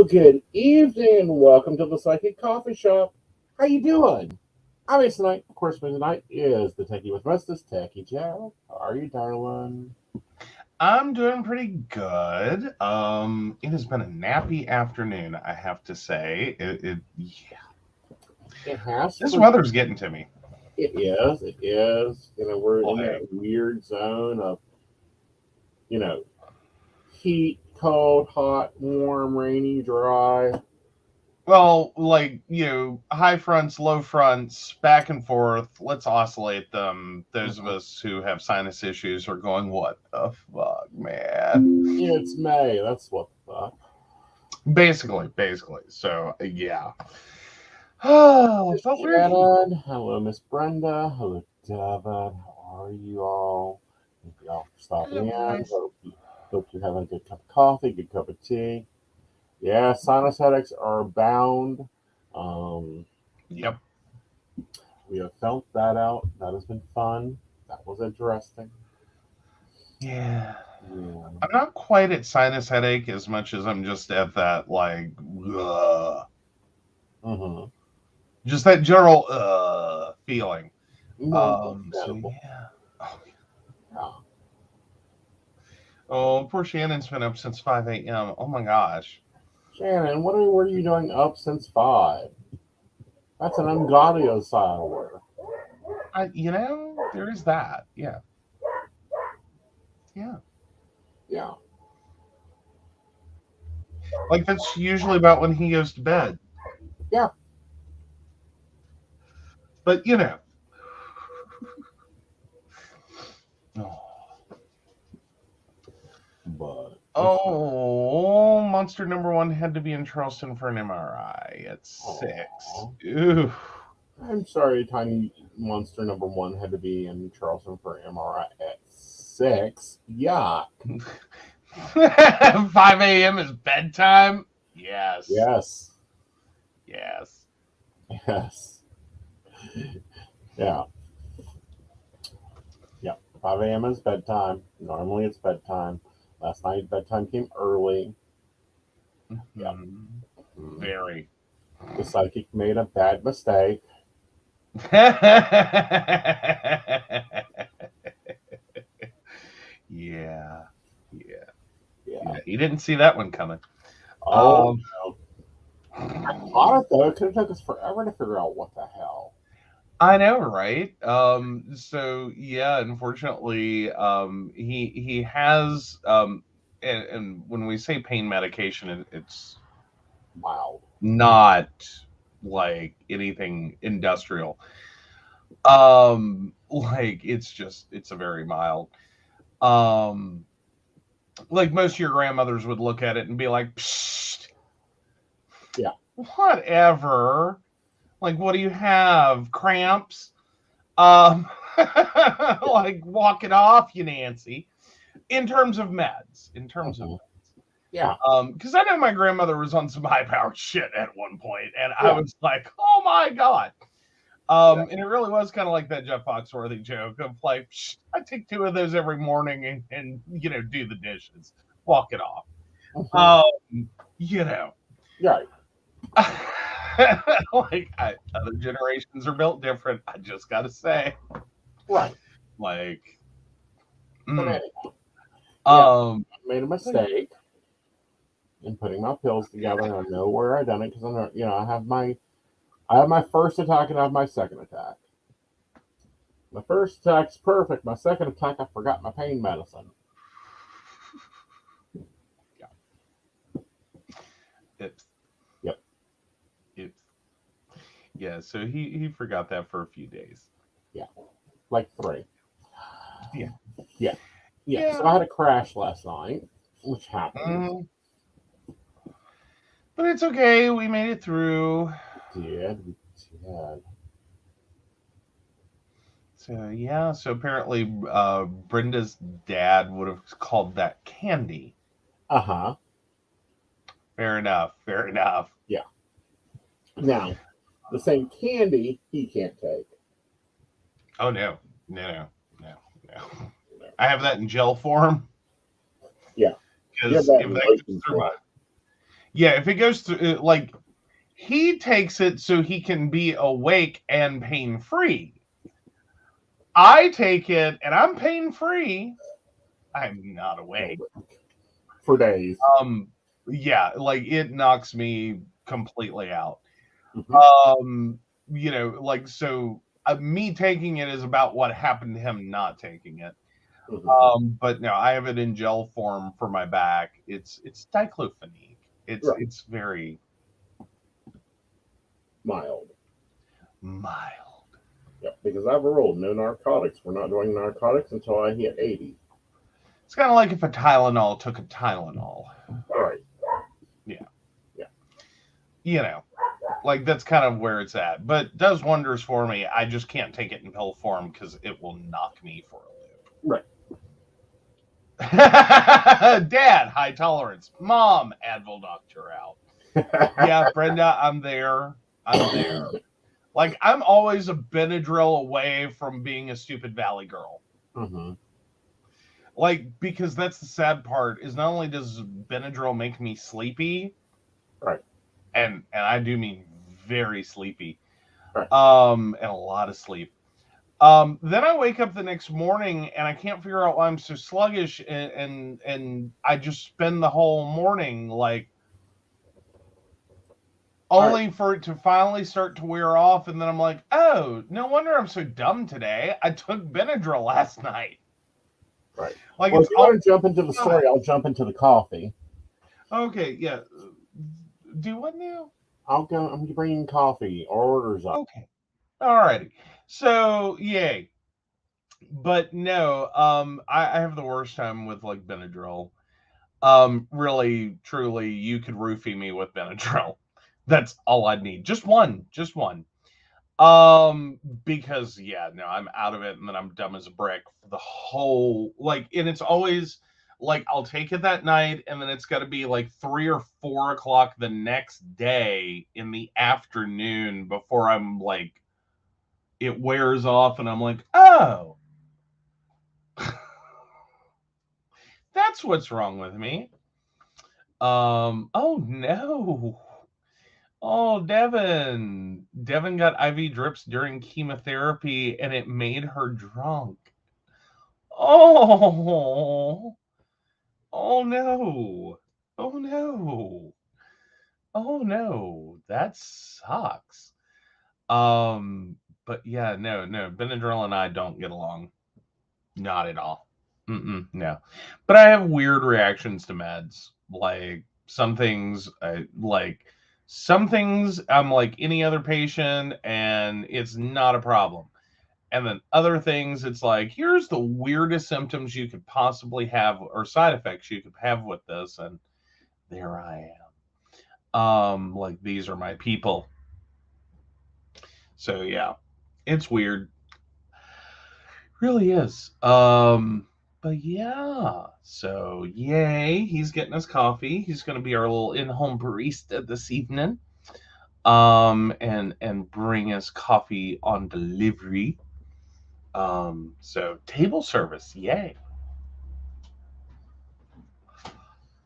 Well, good evening. Welcome to the Psychic Coffee Shop. How you doing? I'm Aeson Knight. Of course, me tonight is the Techie with Mostest, Techie Joe. How are you, darling? I'm doing pretty good. It has been a nappy afternoon, I have to say. It has. This weather's getting to me. It is. It is. We're in Like, that weird zone of, you know, heat, cold, hot, warm, rainy, dry. well, high fronts, low fronts, back and forth. Let's oscillate them. Those of us who have sinus issues are going, what the fuck, man? It's May. That's what the fuck. Basically. So, yeah. Oh, Miss felt weird. Shannon. Hello, Miss Brenda. Hello, Devin. How are you all? Thank you all for stopping in. Hope you're having a good cup of coffee, good cup of tea. Yeah, sinus headaches are abound. Yep. We have felt that out. That has been fun. That was interesting. Yeah. Yeah. I'm not quite at sinus headache as much as I'm just at that, like, ugh. Mm-hmm. Just that general feeling. No, So understandable. yeah. Yeah. Oh, poor Shannon's been up since 5 a.m. Oh my gosh. Shannon, what were you doing up since 5? That's an ungodly hour. There is that. Yeah. Yeah. Yeah. Like that's usually about when he goes to bed. Yeah. But Oh. But Oh, monster number 1 had to be in Charleston for an MRI at 6. Ooh. I'm sorry, Tiny Monster number 1 had to be in Charleston for MRI at 6. Yeah. 5 a.m. is bedtime? Yes. Yes. Yes. Yes. Yeah. Yeah. 5 a.m. is bedtime. Normally it's bedtime. Last night bedtime came early. Yeah. Very. The psychic made a bad mistake. Yeah. Yeah. He didn't see that one coming. Oh, no. I caught it though. It could have took us forever to figure out what the hell. I know, right? So yeah, unfortunately, he has and when we say pain medication, it's Mild. not like anything industrial. Like it's a very mild. Um, like most of your grandmothers would look at it and be like, Psst, Yeah. whatever. Like, what do you have? Cramps? Like, walk it off, you Nancy. In terms of meds. Yeah. Because I know my grandmother was on some high powered shit at one point, and I was like, oh my God. And it really was kind of like that Jeff Foxworthy joke of like, I take 2 of those every morning and do the dishes, walk it off. Right. Other generations are built different. I just got to say, Right. like, But anyhow, I made a mistake in putting my pills together. And I know where I done it because I know, I have my first attack and I have my second attack. My first attack's perfect. My second attack, I forgot my pain medicine. Ips. Yep. Ips. Yeah, so he forgot that for a few days. Yeah. Like 3. Yeah. So I had a crash last night, which happened. But it's okay. We made it through. We did. So yeah. So apparently, Brenda's dad would have called that candy. Uh-huh. Fair enough. Yeah. Now, the same candy he can't take. Oh no. I have that in gel form. Yeah. Because if that goes through my Yeah, if it goes through, like, he takes it so he can be awake and pain free. I take it and I'm pain free. I'm not awake. For days. Yeah, like it knocks me completely out. Mm-hmm. You know, like, so me taking it is about what happened to him not taking it. Mm-hmm. But no, I have it in gel form for my back. It's diclofenac. Right. It's very Mild. mild. Yep. Because I have a rule: no narcotics. We're not doing narcotics until I hit 80. It's kind of like if a Tylenol took a Tylenol. Right. Yeah. Yeah. You know, like that's kind of where it's at. But does wonders for me. I just can't take it in pill form because it will knock me for a Right. loop. Dad, high tolerance. Mom, Advil knocked her out. Yeah, Brenda, I'm there. I'm there. Like, I'm always a Benadryl away from being a stupid Valley girl. Mm-hmm. Like, because that's the sad part, is not only does Benadryl make me sleepy, Right. and I do mean very sleepy, Right. and a lot of sleep. Then I wake up the next morning and I can't figure out why I'm so sluggish, and I just spend the whole morning like only for it to finally start to wear off, and then I'm like, oh, no wonder I'm so dumb today. I took Benadryl last night. Right. Like, Well, it's if you all want to jump into the story, I'll jump into the coffee. okay. Yeah. Do what now? I'll go. I'm bringing coffee. Orders up. Okay. Alrighty. So, yay. But no, I have the worst time with like Benadryl. Really, truly, you could roofie me with Benadryl. That's all I'd need. Just one. Just one. Because yeah, no, I'm out of it, and then I'm dumb as a brick for the whole like, and it's always like I'll take it that night, and then it's got to be like 3 or 4 o'clock the next day in the afternoon before I'm like it wears off, and I'm like, oh, that's what's wrong with me. Oh no. Oh, Devin got IV drips during chemotherapy and it made her drunk. Oh, oh no. Oh no. Oh no. That sucks. But yeah, no. Benadryl and I don't get along. Not at all. No. But I have weird reactions to meds. Like some things I'm like any other patient and it's not a problem. And then other things, it's like, here's the weirdest symptoms you could possibly have or side effects you could have with this. And there I am. Like these are my people. So yeah, it's weird. Really is. But yeah. So yay, he's getting his coffee. He's gonna be our little in-home barista this evening. And bring us coffee on delivery. So table service, yay.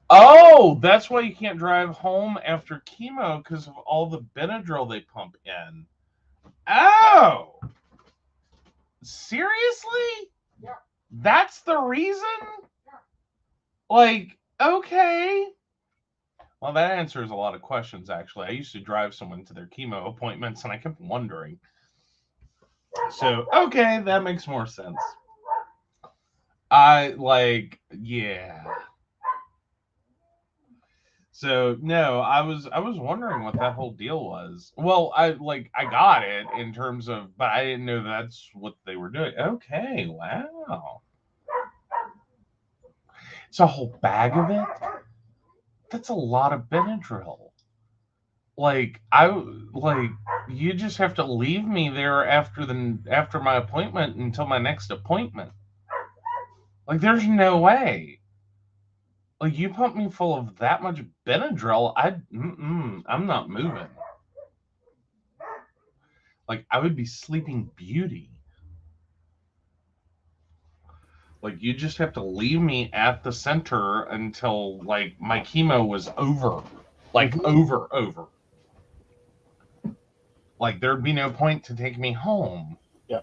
Oh, that's why you can't drive home after chemo because of all the Benadryl they pump in. Oh, seriously? Yeah. That's the reason? Yeah. Like, okay. Well, that answers a lot of questions, actually. I used to drive someone to their chemo appointments, and I kept wondering. So, okay, that makes more sense. Yeah. So no, I was wondering what that whole deal was. Well, I got it in terms of, but I didn't know that's what they were doing. Okay, wow. It's a whole bag of it. That's a lot of Benadryl. Like you just have to leave me there after my appointment until my next appointment. Like there's no way. Like you pump me full of that much Benadryl, I'm not moving. Like I would be sleeping beauty. Like you just have to leave me at the center until like my chemo was over. Like over. Like there'd be no point to take me home. Yeah.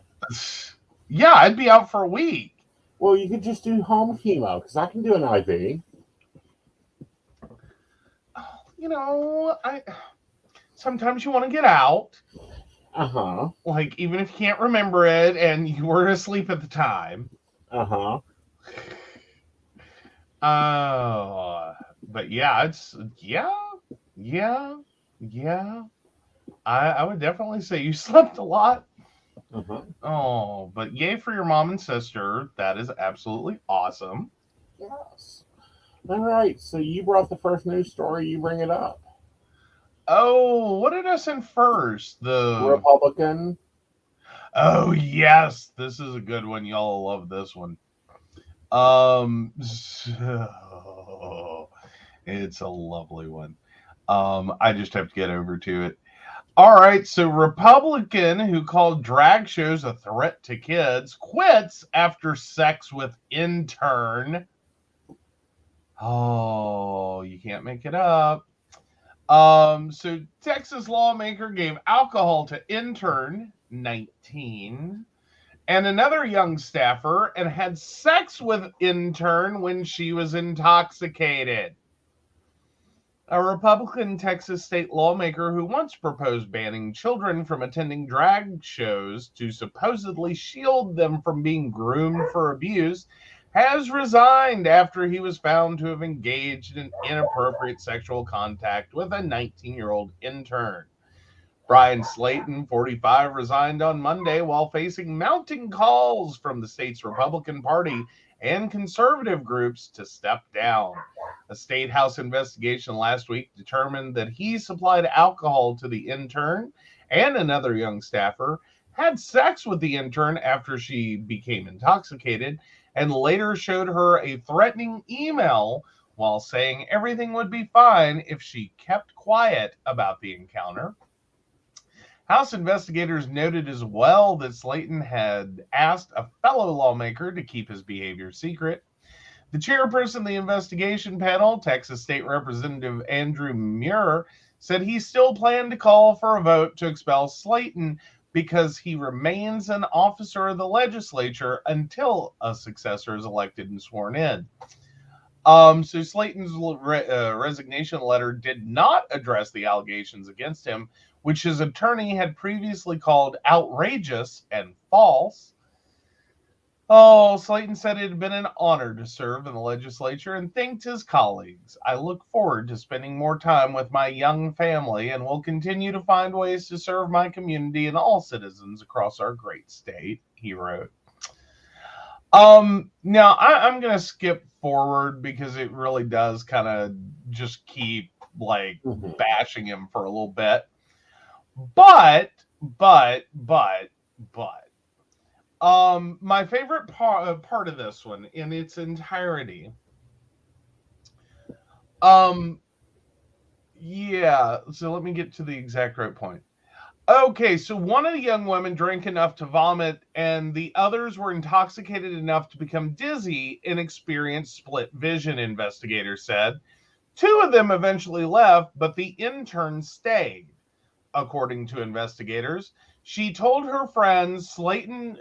Yeah, I'd be out for a week. Well, you could just do home chemo because I can do an IV. You know, sometimes you want to get out. Like even if you can't remember it and you were asleep at the time. But yeah, yeah. I would definitely say you slept a lot. Oh, but yay for your mom and sister. That is absolutely awesome. Yes. All right. So you brought the first news story. You bring it up. Oh, what did I send first? The Republican. Oh yes, this is a good one. Y'all love this one. So, it's a lovely one. I just have to get over to it. All right, so Republican who called drag shows a threat to kids quits after sex with intern. Oh, you can't make it up. So Texas lawmaker gave alcohol to intern 19 and another young staffer and had sex with intern when she was intoxicated. A Republican Texas state lawmaker who once proposed banning children from attending drag shows to supposedly shield them from being groomed for abuse has resigned after he was found to have engaged in inappropriate sexual contact with a 19-year-old intern. Brian Slayton, 45, resigned on Monday while facing mounting calls from the state's Republican Party and conservative groups to step down. A state house investigation last week determined that he supplied alcohol to the intern and another young staffer, had sex with the intern after she became intoxicated, and later showed her a threatening email while saying everything would be fine if she kept quiet about the encounter. House investigators noted as well that Slayton had asked a fellow lawmaker to keep his behavior secret. The chairperson of the investigation panel, Texas State Representative Andrew Muir, said he still planned to call for a vote to expel Slayton because he remains an officer of the legislature until a successor is elected and sworn in. So Slayton's resignation letter did not address the allegations against him, which his attorney had previously called outrageous and false. Oh, Slayton said it had been an honor to serve in the legislature and thanked his colleagues. I look forward to spending more time with my young family and will continue to find ways to serve my community and all citizens across our great state, he wrote. Now I'm going to skip forward because it really does kind of just keep like bashing him for a little bit. But my favorite part of this one in its entirety. Yeah, so let me get to the exact right point. Okay, so one of the young women drank enough to vomit, and the others were intoxicated enough to become dizzy and experience split vision, investigators said. 2 of them eventually left, but the intern stayed, according to investigators. She told her friends Slayton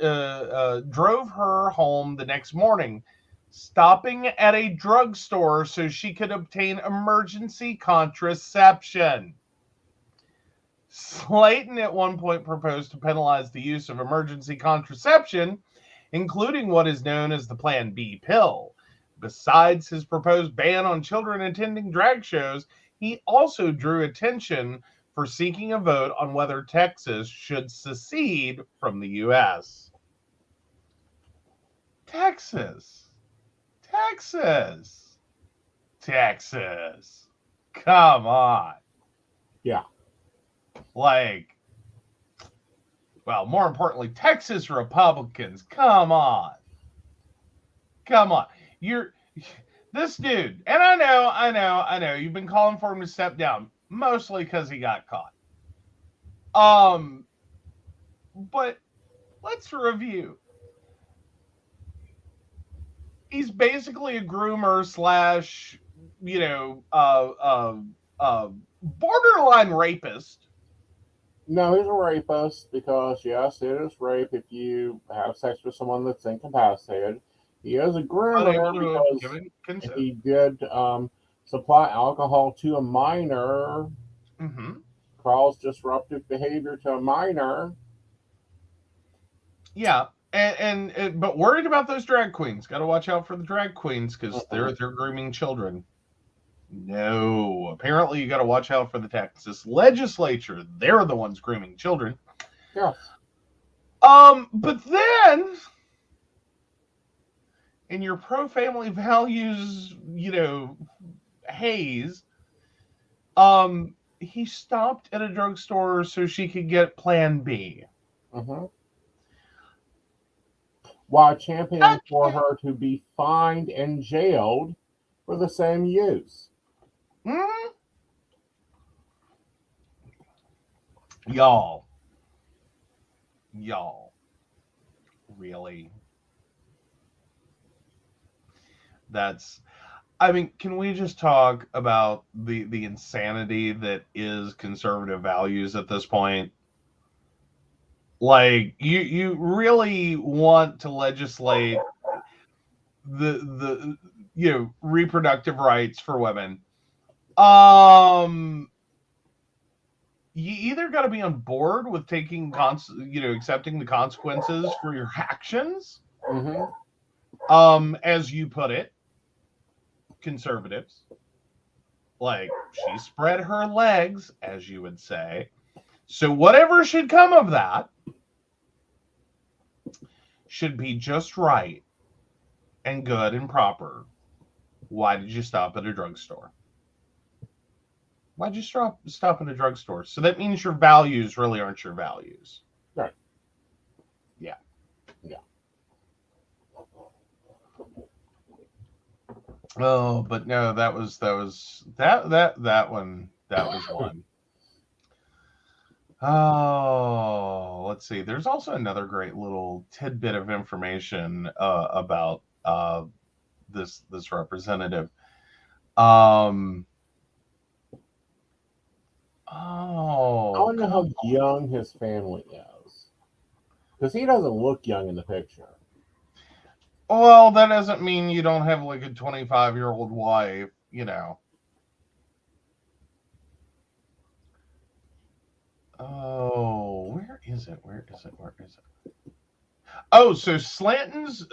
drove her home the next morning, stopping at a drugstore so she could obtain emergency contraception. Slayton at one point proposed to penalize the use of emergency contraception, including what is known as the Plan B pill. Besides his proposed ban on children attending drag shows, he also drew attention for seeking a vote on whether Texas should secede from the U.S. Texas. Come on. Yeah. Like, well, more importantly, Texas Republicans, come on. You're this dude, and I know, you've been calling for him to step down, mostly because he got caught. But let's review. He's basically a groomer slash, borderline rapist. No, he's a rapist because, yes, it is rape if you have sex with someone that's incapacitated. He is a groomer because he did supply alcohol to a minor, cause disruptive behavior to a minor. Yeah, and but worried about those drag queens. Got to watch out for the drag queens because they're grooming children. No, apparently you got to watch out for the Texas legislature. They're the ones grooming children. Yes. But then in your pro-family values, haze, he stopped at a drugstore so she could get Plan B. While championing for her to be fined and jailed for the same use. Y'all, really? Can we just talk about the insanity that is conservative values at this point? Like, you really want to legislate the reproductive rights for women. You either got to be on board with taking accepting the consequences for your actions, as you put it, conservatives, like, she spread her legs, as you would say, so whatever should come of that should be just right and good and proper. Why did you stop at a drugstore? Why'd you stop at a drugstore? So that means your values really aren't your values. Right. Yeah. Oh, but no, that was one. That was one. Oh, let's see. There's also another great little tidbit of information about this representative. I want to know how young his family is, because he doesn't look young in the picture. Well, that doesn't mean you don't have like a 25-year-old wife, Oh, where is it? Oh, so Slayton's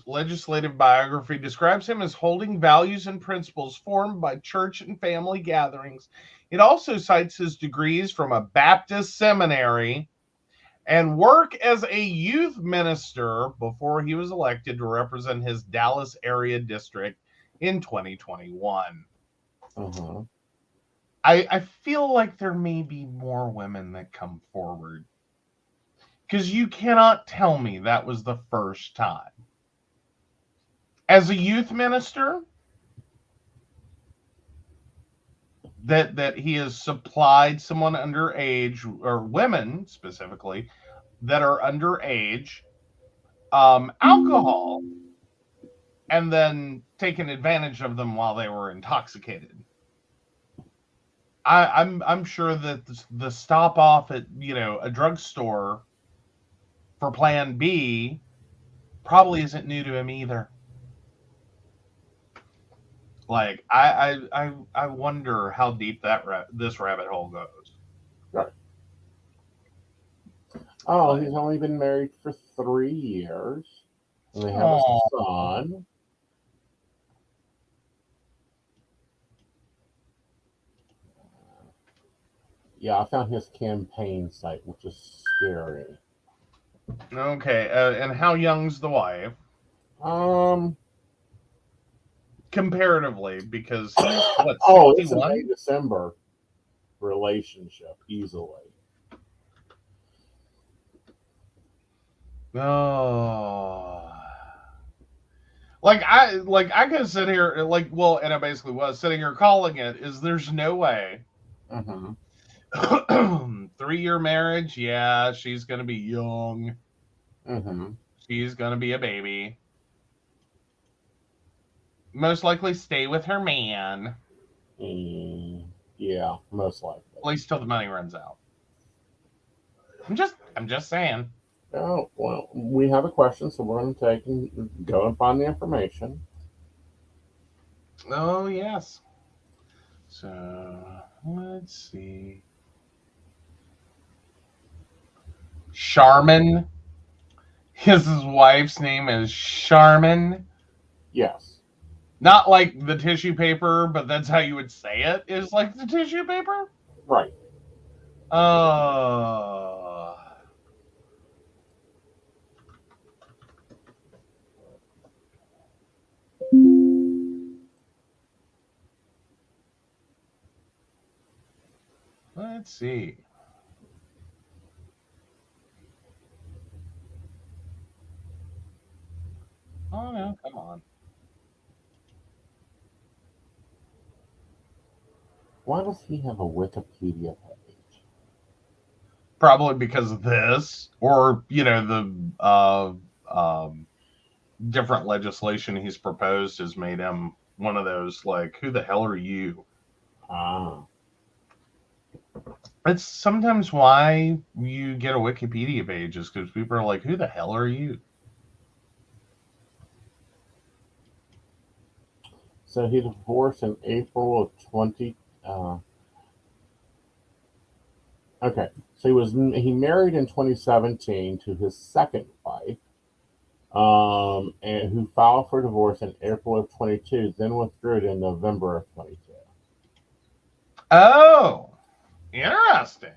legislative biography describes him as holding values and principles formed by church and family gatherings. It also cites his degrees from a Baptist seminary and work as a youth minister before he was elected to represent his Dallas area district in 2021. I feel like there may be more women that come forward, because you cannot tell me that was the first time. As a youth minister, that he has supplied someone underage, or women specifically, that are underage, alcohol, and then taken advantage of them while they were intoxicated. I'm sure that the stop off at a drugstore for Plan B probably isn't new to him either. Like, I wonder how deep this rabbit hole goes. Right. Oh, he's only been married for 3 years, and they have a son. Yeah, I found his campaign site, which is scary. Okay, and how young's the wife? Comparatively, because he's what? 61? It's a May-December relationship, easily. Oh, I could sit here and I basically was sitting here calling it. There's no way. 3-year marriage, yeah, she's gonna be young. She's gonna be a baby. Most likely stay with her man. Yeah, most likely. At least till the money runs out. I'm just saying. Oh, well, we have a question, so we're going to take and go and find the information. Oh yes. So let's see. Charmin. His wife's name is Charmin. Yes. Not like the tissue paper, but that's how you would say it. Is like the tissue paper. Right. Uh let's see. Oh no, come on. Why does he have a Wikipedia page? Probably because of this, or the different legislation he's proposed has made him one of those like, who the hell are you? Ah. It's sometimes why you get a Wikipedia page is because people are like, who the hell are you? So he divorced in April of 20. Okay. So he married in 2017 to his second wife, and who filed for divorce in April of 22, then withdrew it in November of 22. Oh, interesting.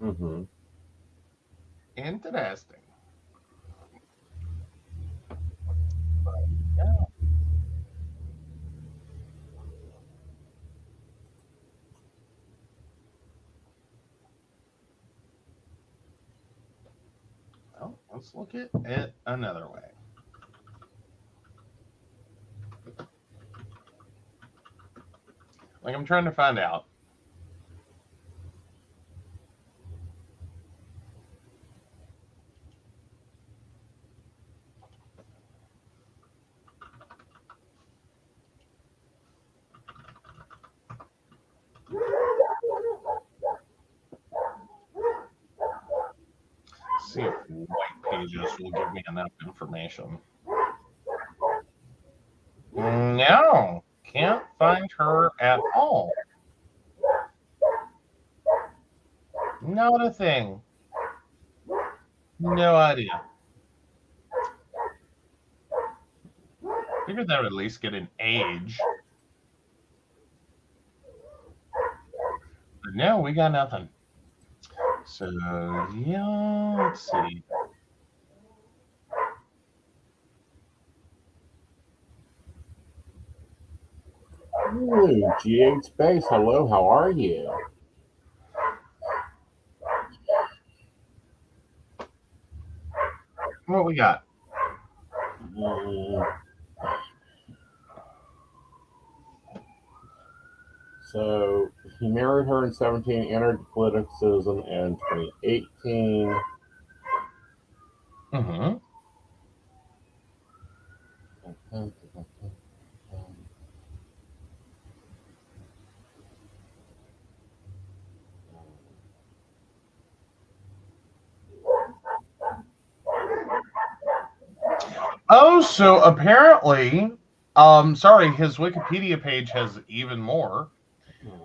Mm-hmm. Interesting. Yeah. Well, let's look at it another way. Like, I'm trying to find out. See if white pages will give me enough information. No, can't find her at all. Not a thing. No idea. Figured that would at least get an age. But no, we got nothing. So, yeah, let's see. Ooh, G8 Space, hello, how are you? What we got? Mm, so he married her in 17, entered politicism in 2018. Mm-hmm. Oh, so apparently, sorry, his Wikipedia page has even more.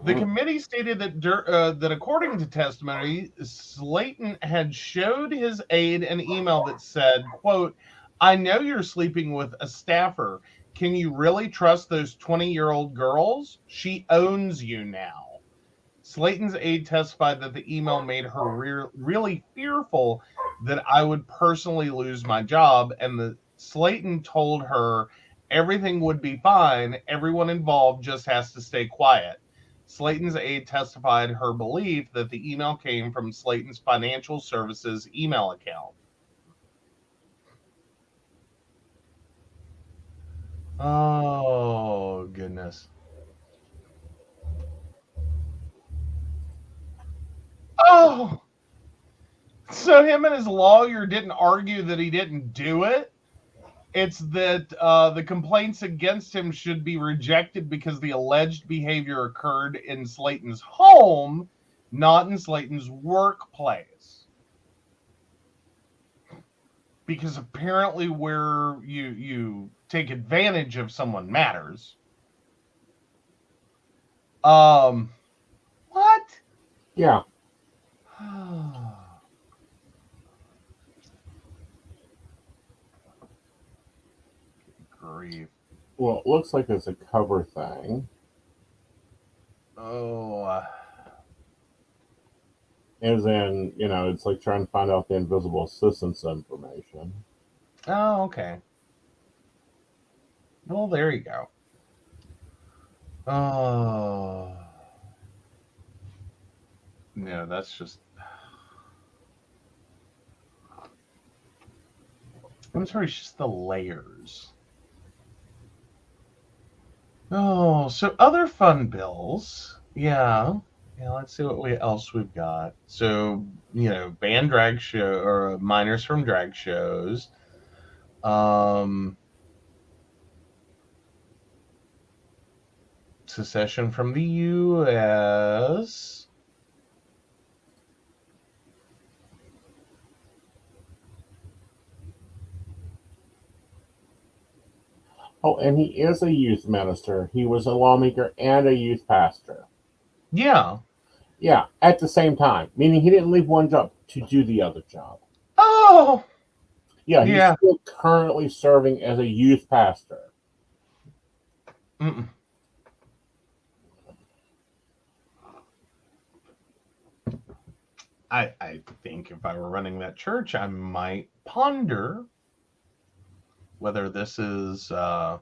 The committee stated that according to testimony, Slayton had showed his aide an email that said, quote, I know you're sleeping with a staffer. Can you really trust those 20-year-old girls? She owns you now. Slayton's aide testified that the email made her really fearful that I would personally lose my job, and that Slayton told her everything would be fine. Everyone involved just has to stay quiet. Slayton's aide testified her belief that the email came from Slayton's financial services email account. Oh, goodness. Oh, so him and his lawyer didn't argue that he didn't do it? It's that the complaints against him should be rejected because the alleged behavior occurred in Slayton's home, not in Slayton's workplace. Because apparently where you take advantage of someone matters. What? Yeah. Grief. Well, it looks like it's a cover thing. Oh. As in, it's like trying to find out the invisible assistance information. Oh, okay. Well, there you go. Oh. No, that's just. I'm sorry, it's just the layers. Oh, so other fun bills. Yeah. Yeah, let's see what else we've got. So, banned drag show or minors from drag shows. Secession from the U.S. Oh, and he is a youth minister. He was a lawmaker and a youth pastor. Yeah. Yeah, at the same time, meaning he didn't leave one job to do the other job. Oh. Yeah, he's still currently serving as a youth pastor. Mm-mm. I think if I were running that church, I might ponder whether this is a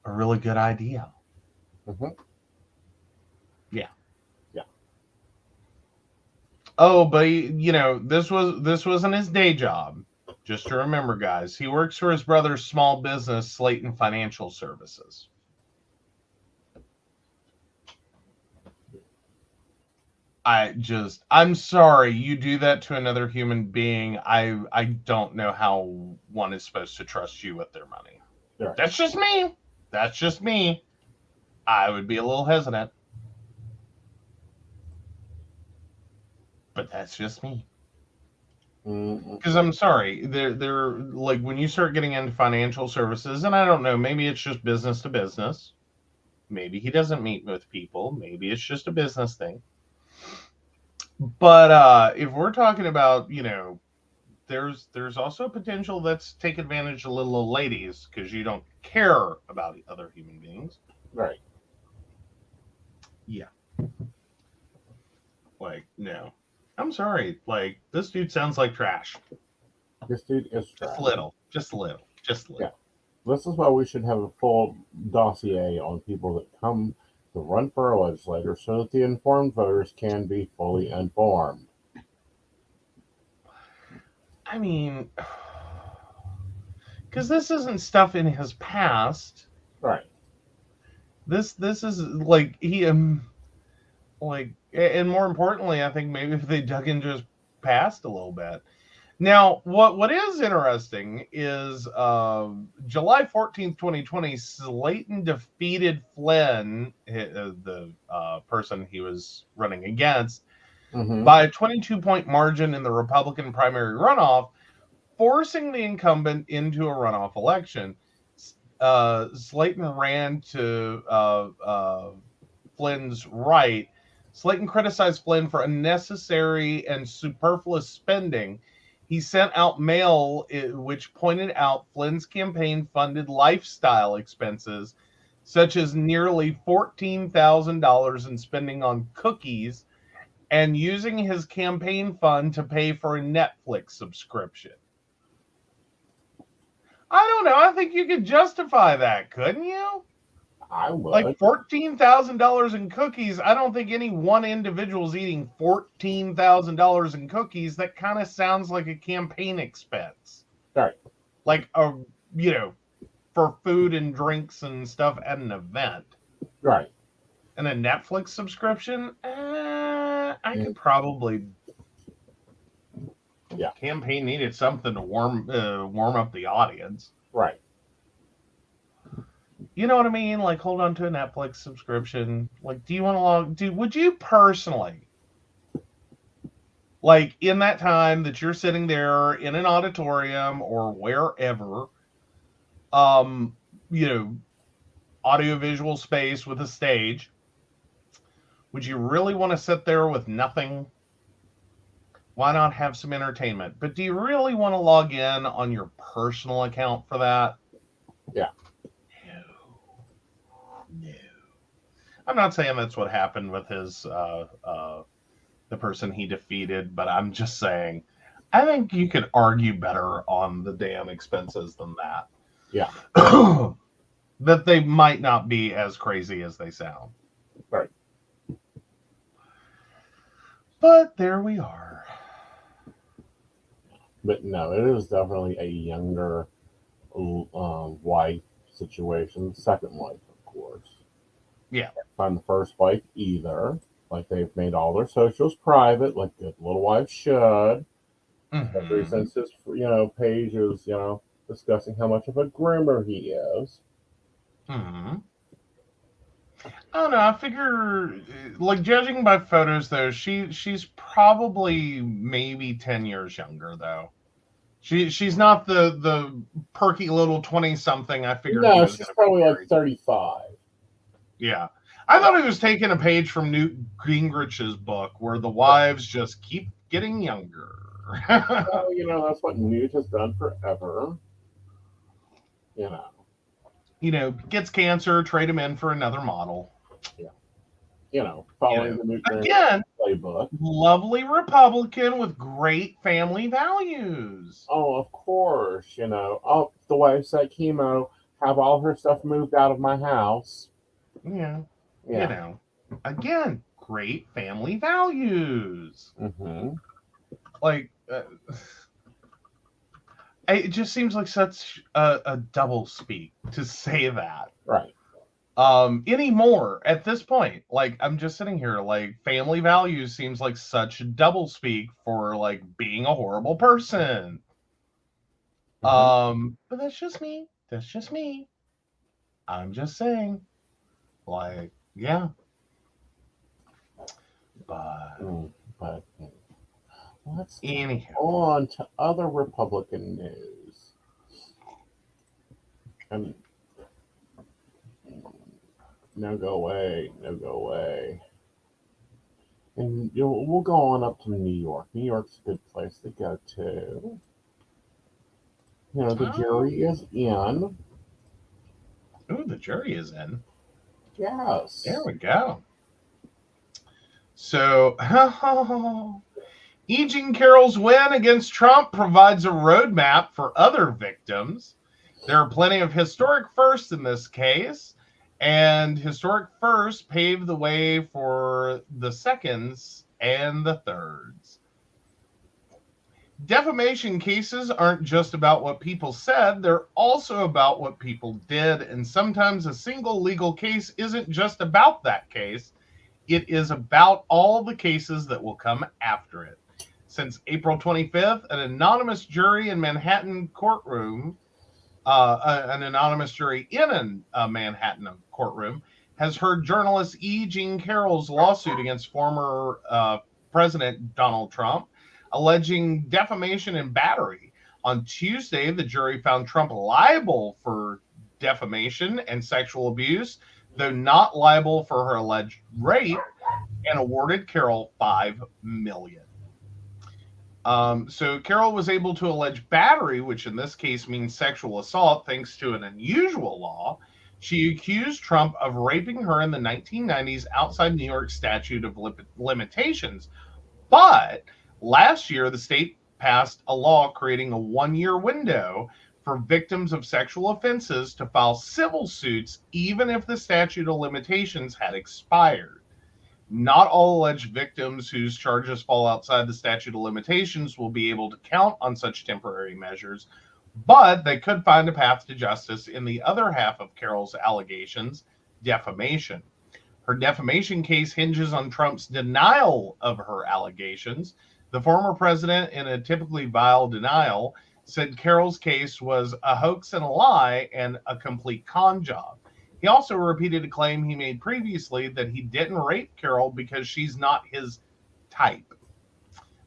really good idea. Mm-hmm. Yeah. Yeah. Oh, but this wasn't his day job. Just to remember, guys, he works for his brother's small business, Slayton Financial Services. I'm sorry, you do that to another human being. I don't know how one is supposed to trust you with their money. Right. That's just me. That's just me. I would be a little hesitant. But that's just me. Because I'm sorry, they're like when you start getting into financial services, and I don't know, maybe it's just business to business. Maybe he doesn't meet with people. Maybe it's just a business thing. But if we're talking about, there's also potential that's take advantage of little ladies because you don't care about other human beings. Right. Yeah. Like, no. I'm sorry. Like, this dude sounds like trash. This dude is trash. Just a little. Yeah. This is why we should have a full dossier on people that come to run for a legislator so that the informed voters can be fully informed. I mean, because this isn't stuff in his past. Right. This is like he like, and more importantly, I think maybe if they dug into his past a little bit. Now, what is interesting is July 14th, 2020, Slayton defeated Flynn, the person he was running against, by a 22-point margin in the Republican primary runoff, forcing the incumbent into a runoff election. Slayton ran to Flynn's right. Slayton criticized Flynn for unnecessary and superfluous spending. He sent out mail which pointed out Flynn's campaign funded lifestyle expenses, such as nearly $14,000 in spending on cookies and using his campaign fund to pay for a Netflix subscription. I don't know. I think you could justify that, couldn't you? I would. Like $14,000 in cookies. I don't think any one individual's eating $14,000 in cookies. That kind of sounds like a campaign expense. Right. Like for food and drinks and stuff at an event. Right. And a Netflix subscription, I could probably Yeah. Campaign needed something to warm up the audience. Right. You know what I mean? Like, hold on to a Netflix subscription. Like, do you want to would you personally, like, in that time that you're sitting there in an auditorium or wherever, you know, audiovisual space with a stage, would you really want to sit there with nothing? Why not have some entertainment? But do you really want to log in on your personal account for that? Yeah. No. I'm not saying that's what happened with his the person he defeated, but I'm just saying I think you could argue better on the damn expenses than that. Yeah. That they might not be as crazy as they sound. Right. But there we are. But no, it is definitely a younger wife situation. Second wife, of course. Yeah. I'm the first wife either. Like, they've made all their socials private, like good little wives should. Especially since his, page is, discussing how much of a groomer he is. I don't know. I figure, like, judging by photos, though, she's probably maybe 10 years younger, though. She's not the perky little 20-something I figured. No, she's probably like 35. Yeah. I thought he was taking a page from Newt Gingrich's book, where the wives just keep getting younger. Well, that's what Newt has done forever. Gets cancer, trade him in for another model. Yeah. Following the Newt again, playbook. Lovely Republican with great family values. Oh, of course. The wife said chemo, have all her stuff moved out of my house. Yeah. Again, great family values. Like, it just seems like such a double speak to say that. Right. Anymore at this point. Like, I'm just sitting here, like, family values seems like such double speak for, like, being a horrible person. But that's just me. I'm just saying. Like, yeah. But let's anyhow on to other Republican news. And no go away. And we'll go on up to New York. New York's a good place to go to. The jury is in. Ooh, the jury is in. Yes. There we go. So, E. Jean Carroll's win against Trump provides a roadmap for other victims. There are plenty of historic firsts in this case, and historic firsts pave the way for the seconds and the thirds. Defamation cases aren't just about what people said, they're also about what people did, and sometimes a single legal case isn't just about that case, it is about all the cases that will come after it. Since April 25th, an anonymous jury in Manhattan courtroom, an anonymous jury in a Manhattan courtroom, has heard journalist E. Jean Carroll's lawsuit against former President Donald Trump, alleging defamation and battery. On Tuesday, the jury found Trump liable for defamation and sexual abuse, though not liable for her alleged rape, and awarded Carroll $5 million. So Carroll was able to allege battery, which in this case means sexual assault, thanks to an unusual law. She accused Trump of raping her in the 1990s outside New York statute of limitations. But last year, the state passed a law creating a 1-year window for victims of sexual offenses to file civil suits, even if the statute of limitations had expired. Not all alleged victims whose charges fall outside the statute of limitations will be able to count on such temporary measures, but they could find a path to justice in the other half of Carroll's allegations, defamation. Her defamation case hinges on Trump's denial of her allegations. The former president, in a typically vile denial, said Carroll's case was a hoax and a lie and a complete con job. He also repeated a claim he made previously that he didn't rape Carroll because she's not his type.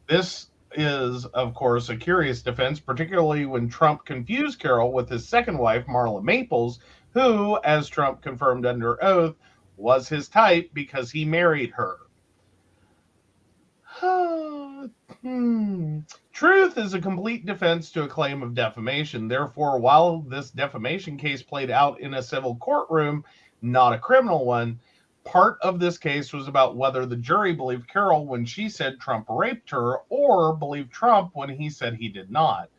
This is, of course, a curious defense, particularly when Trump confused Carroll with his second wife, Marla Maples, who, as Trump confirmed under oath, was his type because he married her. Truth is a complete defense to a claim of defamation. Therefore, while this defamation case played out in a civil courtroom, not a criminal one, part of this case was about whether the jury believed Carroll when she said Trump raped her or believed Trump when he said he did not.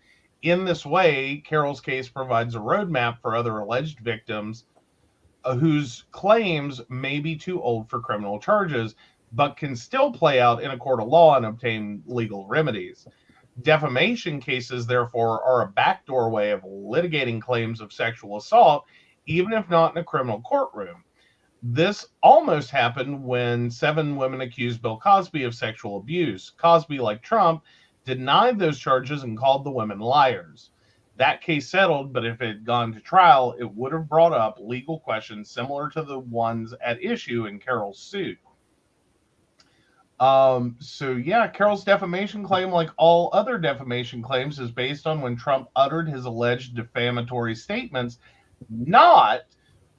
In this way, Carroll's case provides a roadmap for other alleged victims whose claims may be too old for criminal charges, but can still play out in a court of law and obtain legal remedies. Defamation cases, therefore, are a backdoor way of litigating claims of sexual assault, even if not in a criminal courtroom. This almost happened when 7 women accused Bill Cosby of sexual abuse. Cosby, like Trump, denied those charges and called the women liars. That case settled, but if it had gone to trial, it would have brought up legal questions similar to the ones at issue in Carroll's suit. Carroll's defamation claim, like all other defamation claims, is based on when Trump uttered his alleged defamatory statements, not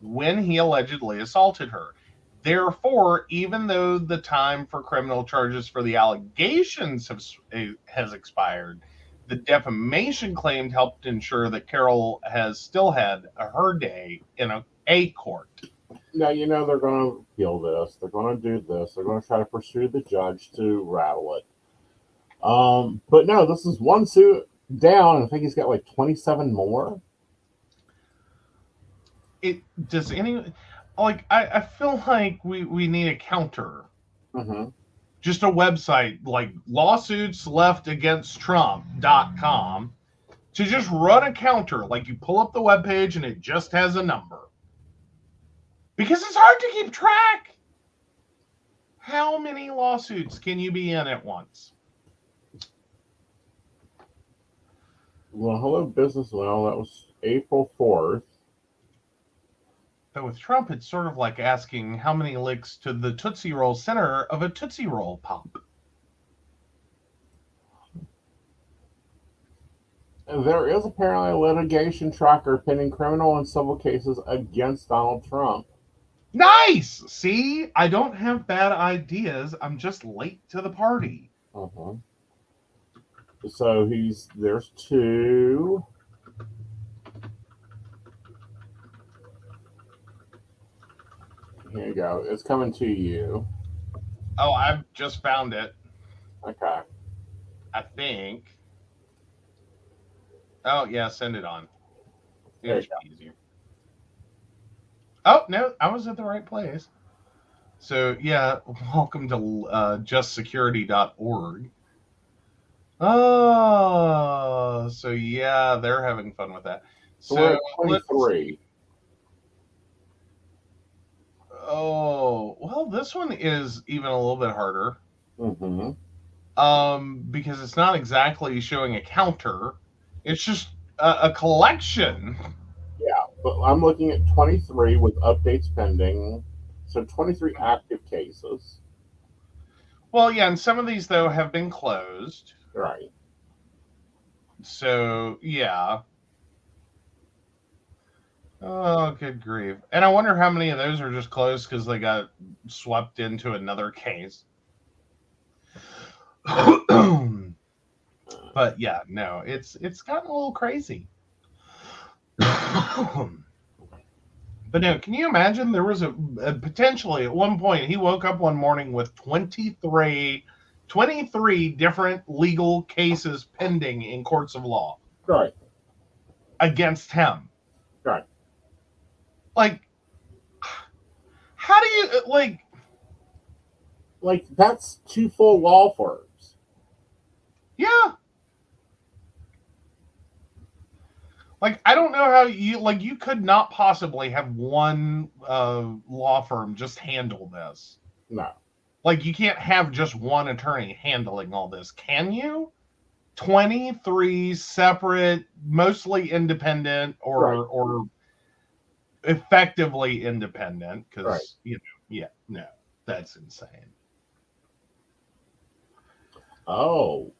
when he allegedly assaulted her. Therefore, even though the time for criminal charges for the allegations has expired, the defamation claim helped ensure that Carroll has still had her day in a court. Now, they're going to appeal this. They're going to do this. They're going to try to pursue the judge to rattle it. But no, this is one suit down, and I think he's got like 27 more. I feel like we need a counter. Mm-hmm. Just a website like lawsuitsleftagainsttrump.com to just run a counter. Like you pull up the webpage and it just has a number. Because it's hard to keep track. How many lawsuits can you be in at once? Well, hello, business. Well, that was April 4th. But with Trump, it's sort of like asking how many licks to the Tootsie Roll center of a Tootsie Roll Pop. There is apparently a litigation tracker pending criminal and civil cases against Donald Trump. Nice! See, I don't have bad ideas. I'm just late to the party. Uh-huh. So there's 2. Here you go. It's coming to you. Oh, I've just found it. Okay. I think. Oh, yeah, send it on. It's easier. Oh, no, I was at the right place. So, yeah, welcome to justsecurity.org. Oh, so yeah, they're having fun with that. So 23. Oh, well, this one is even a little bit harder. Mm-hmm. Because it's not exactly showing a counter. It's just a collection. Yeah, but I'm looking at 23 with updates pending. So 23 active cases. Well, yeah, and some of these, though, have been closed. Right. So, yeah. Oh, good grief. And I wonder how many of those are just closed because they got swept into another case. But yeah, no, it's gotten a little crazy. But no, can you imagine there was a potentially at one point he woke up one morning with 23 different legal cases pending in courts of law. Right. Against him. Right. Like, how do you like that's 2 full law firms. Yeah. Like, I don't know how you could not possibly have one law firm just handle this. No. Like, you can't have just one attorney handling all this, can you? 23 separate, mostly independent or effectively independent, because, no, that's insane. Oh,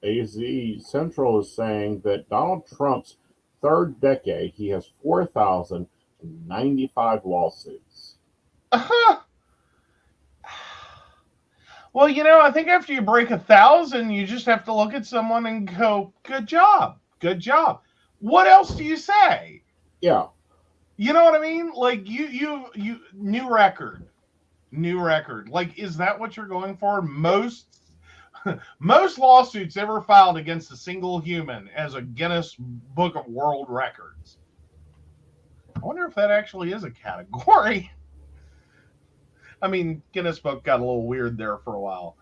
AZ Central is saying that Donald Trump's third decade, he has 4,095 lawsuits. Well, I think after you break 1,000, you just have to look at someone and go, good job. Good job. What else do you say? Yeah. You know what I mean? Like, you new record. Like, is that what you're going for? Most lawsuits ever filed against a single human as a Guinness Book of World Records. I wonder if that actually is a category. I mean, Guinness Book got a little weird there for a while.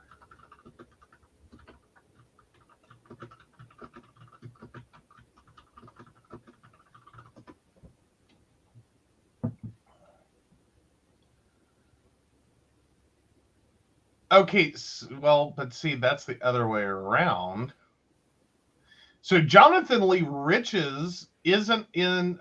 Okay, well, but see, that's the other way around. So Jonathan Lee Riches isn't in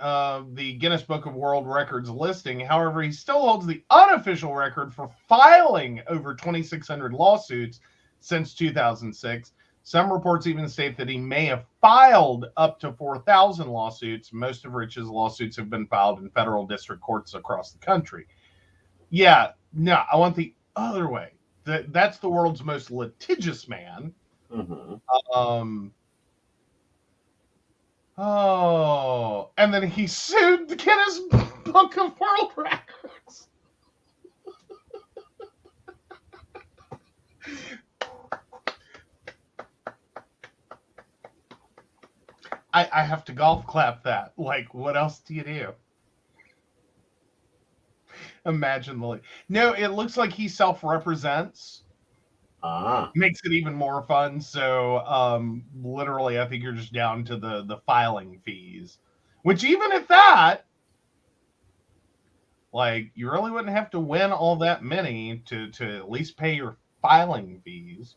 the Guinness Book of World Records listing. However, he still holds the unofficial record for filing over 2,600 lawsuits since 2006. Some reports even state that he may have filed up to 4,000 lawsuits. Most of Rich's lawsuits have been filed in federal district courts across the country. Yeah, no, I want the other way. That's the world's most litigious man. Mm-hmm. And then he sued the Guinness Book of World Records. I have to golf clap that. Like, what else do you do? Imagine no, it looks like he self-represents. Makes it even more fun. So literally, I think you're just down to the filing fees, which even at that, like, you really wouldn't have to win all that many to at least pay your filing fees.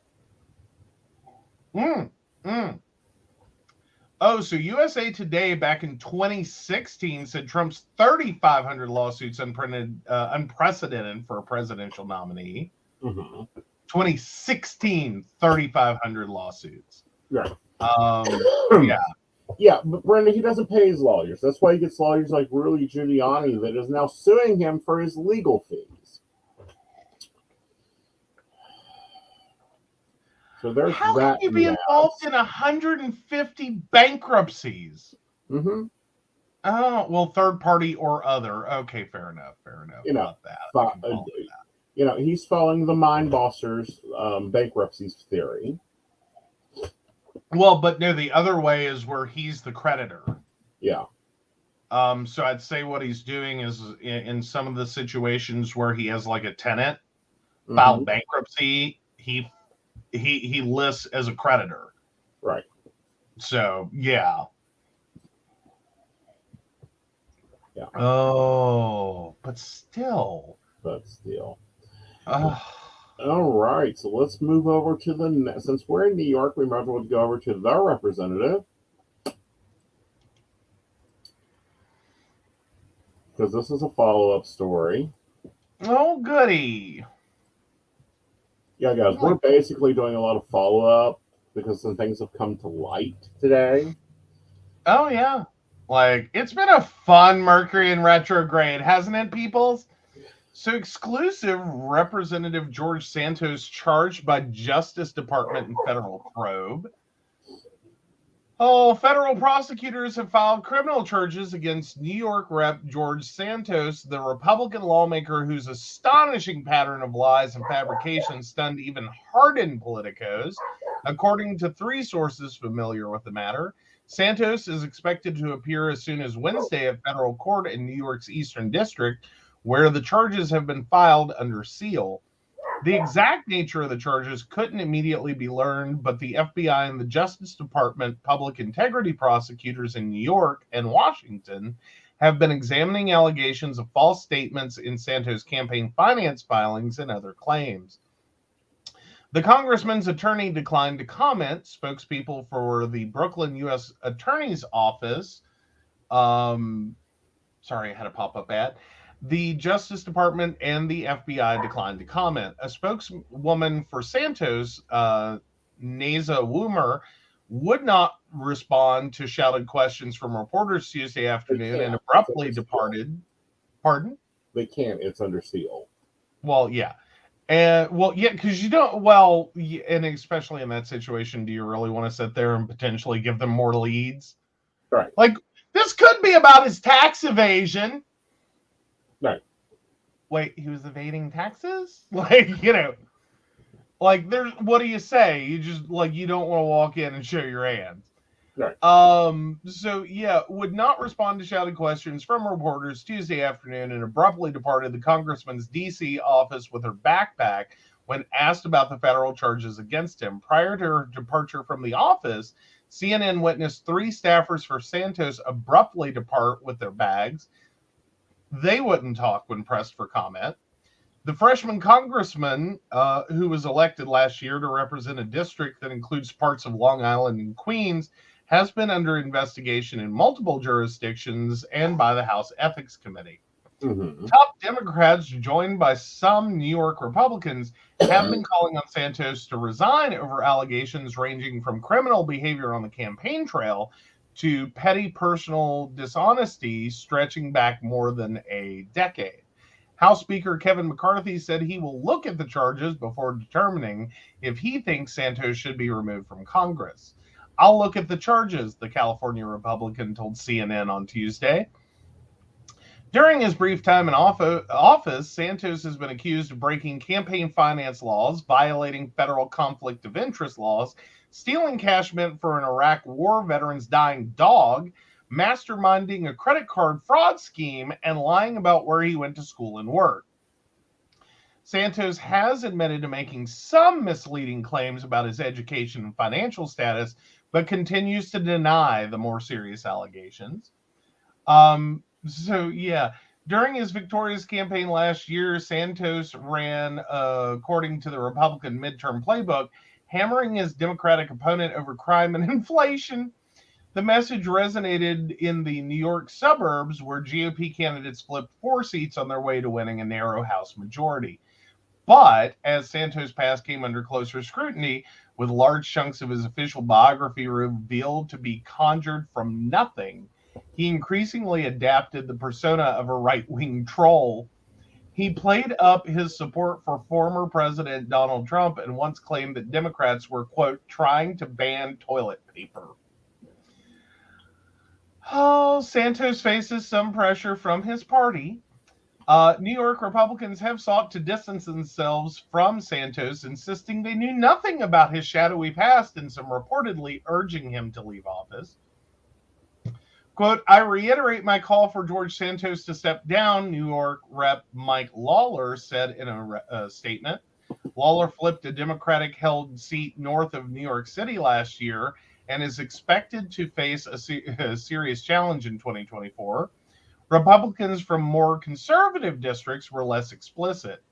Oh, so USA Today back in 2016 said Trump's 3,500 lawsuits unprecedented for a presidential nominee. 2016, 3,500 lawsuits. Right. Yeah. Yeah, but Brenda, he doesn't pay his lawyers. That's why he gets lawyers like Rudy Giuliani that is now suing him for his legal fees. So there's How that. Can you be involved in 150 bankruptcies? Mm-hmm. Oh, well, third party or other. Okay, fair enough. About that. He's following the Mind Bossers bankruptcy theory. Well, but no, the other way is where he's the creditor. Yeah. So I'd say what he's doing is in some of the situations where he has like a tenant filed bankruptcy, he lists as a creditor. Right. So, yeah. Yeah. Oh, but still. All right, so let's move over to since we're in New York, we might as well go over to the representative. Because this is a follow-up story. Oh, goody. Yeah, guys, we're basically doing a lot of follow-up because some things have come to light today. Oh, yeah. Like, it's been a fun Mercury in retrograde, hasn't it, peoples? So exclusive, Representative George Santos charged by Justice Department and federal probe. Oh, federal prosecutors have filed criminal charges against New York Rep. George Santos, the Republican lawmaker whose astonishing pattern of lies and fabrication stunned even hardened politicos. According to 3 sources familiar with the matter, Santos is expected to appear as soon as Wednesday at federal court in New York's Eastern District, where the charges have been filed under seal. The exact nature of the charges couldn't immediately be learned, but the FBI and the Justice Department public integrity prosecutors in New York and Washington have been examining allegations of false statements in Santos' campaign finance filings and other claims. The congressman's attorney declined to comment. Spokespeople for the Brooklyn U.S. Attorney's Office, sorry, I had a pop-up ad. The Justice Department and the FBI declined to comment. A spokeswoman for Santos, Naza Woomer, would not respond to shouted questions from reporters Tuesday afternoon and abruptly departed. Pardon? They can't. It's under seal. Well, yeah. Because you don't, and especially in that situation, do you really want to sit there and potentially give them more leads? Right. Like, this could be about his tax evasion. Right. Wait, he was evading taxes? Like, what do you say? You just, you don't want to walk in and show your hands. Right. Would not respond to shouted questions from reporters Tuesday afternoon and abruptly departed the congressman's D.C. office with her backpack when asked about the federal charges against him. Prior to her departure from the office, CNN witnessed 3 staffers for Santos abruptly depart with their bags. They wouldn't talk when pressed for comment. The freshman congressman, who was elected last year to represent a district that includes parts of Long Island and Queens, has been under investigation in multiple jurisdictions and by the House Ethics Committee. Mm-hmm. Top Democrats, joined by some New York Republicans, have been calling on Santos to resign over allegations ranging from criminal behavior on the campaign trail to petty personal dishonesty stretching back more than a decade. House Speaker Kevin McCarthy said he will look at the charges before determining if he thinks Santos should be removed from Congress. I'll look at the charges, the California Republican told CNN on Tuesday. During his brief time in office, Santos has been accused of breaking campaign finance laws, violating federal conflict of interest laws, stealing cash meant for an Iraq war veteran's dying dog, masterminding a credit card fraud scheme, and lying about where he went to school and work. Santos has admitted to making some misleading claims about his education and financial status, but continues to deny the more serious allegations. During his victorious campaign last year, Santos ran, according to the Republican midterm playbook, hammering his Democratic opponent over crime and inflation. The message resonated in the New York suburbs, where GOP candidates flipped 4 seats on their way to winning a narrow House majority. But as Santos' past came under closer scrutiny, with large chunks of his official biography revealed to be conjured from nothing, he increasingly adapted the persona of a right-wing troll. He played up his support for former President Donald Trump and once claimed that Democrats were, quote, trying to ban toilet paper. Oh, Santos faces some pressure from his party. New York Republicans have sought to distance themselves from Santos, insisting they knew nothing about his shadowy past and some reportedly urging him to leave office. Quote, I reiterate my call for George Santos to step down, New York Rep. Mike Lawler said in a statement. Lawler flipped a Democratic-held seat north of New York City last year and is expected to face a serious challenge in 2024. Republicans from more conservative districts were less explicit.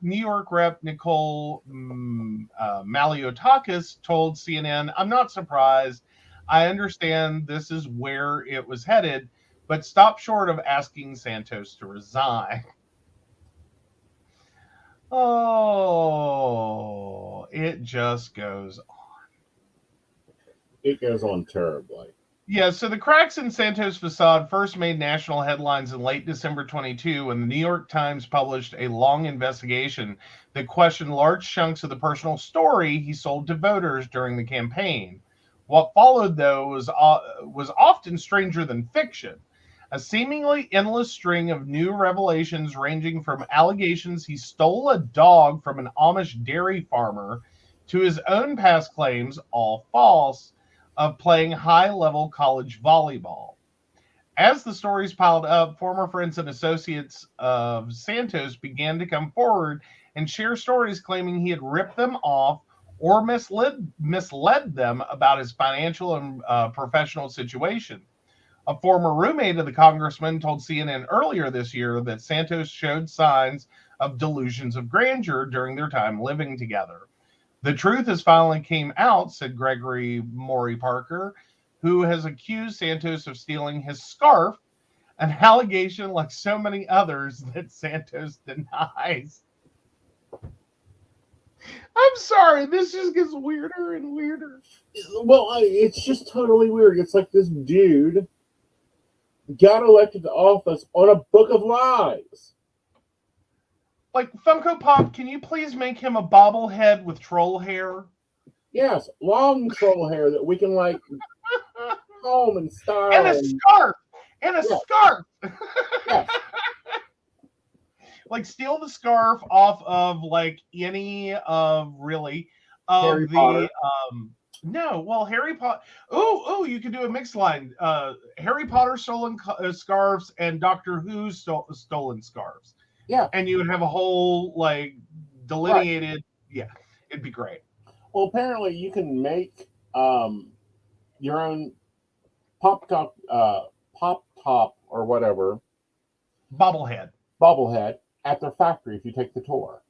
New York Rep. Nicole Maliotakis told CNN, I'm not surprised. I understand this is where it was headed, but stop short of asking Santos to resign. Oh, it just goes on. It goes on terribly. Yeah, so the cracks in Santos' facade first made national headlines in late December 22 when the New York Times published a long investigation that questioned large chunks of the personal story he sold to voters during the campaign. What followed, though, was often stranger than fiction. A seemingly endless string of new revelations ranging from allegations he stole a dog from an Amish dairy farmer to his own past claims, all false, of playing high-level college volleyball. As the stories piled up, former friends and associates of Santos began to come forward and share stories claiming he had ripped them off or misled them about his financial and professional situation. A former roommate of the congressman told CNN earlier this year that Santos showed signs of delusions of grandeur during their time living together. The truth has finally came out, said Gregory Maury Parker, who has accused Santos of stealing his scarf, an allegation like so many others that Santos denies. I'm sorry, this just gets weirder and weirder. Well, it's just totally weird. It's like this dude got elected to office on a book of lies. Like, Funko Pop, can you please make him a bobblehead with troll hair? Yes, long troll hair that we can like comb and style. And a scarf! And a scarf! Yes. Like, steal the scarf off of like any of really of Harry the Potter. No, well, Harry Potter. Oh, you could do a mixed line. Harry Potter stolen scarves and Doctor Who stolen scarves. Yeah, and you would have a whole like delineated. Right. Yeah, it'd be great. Well, apparently you can make your own pop top or whatever bobblehead at their factory if you take the tour.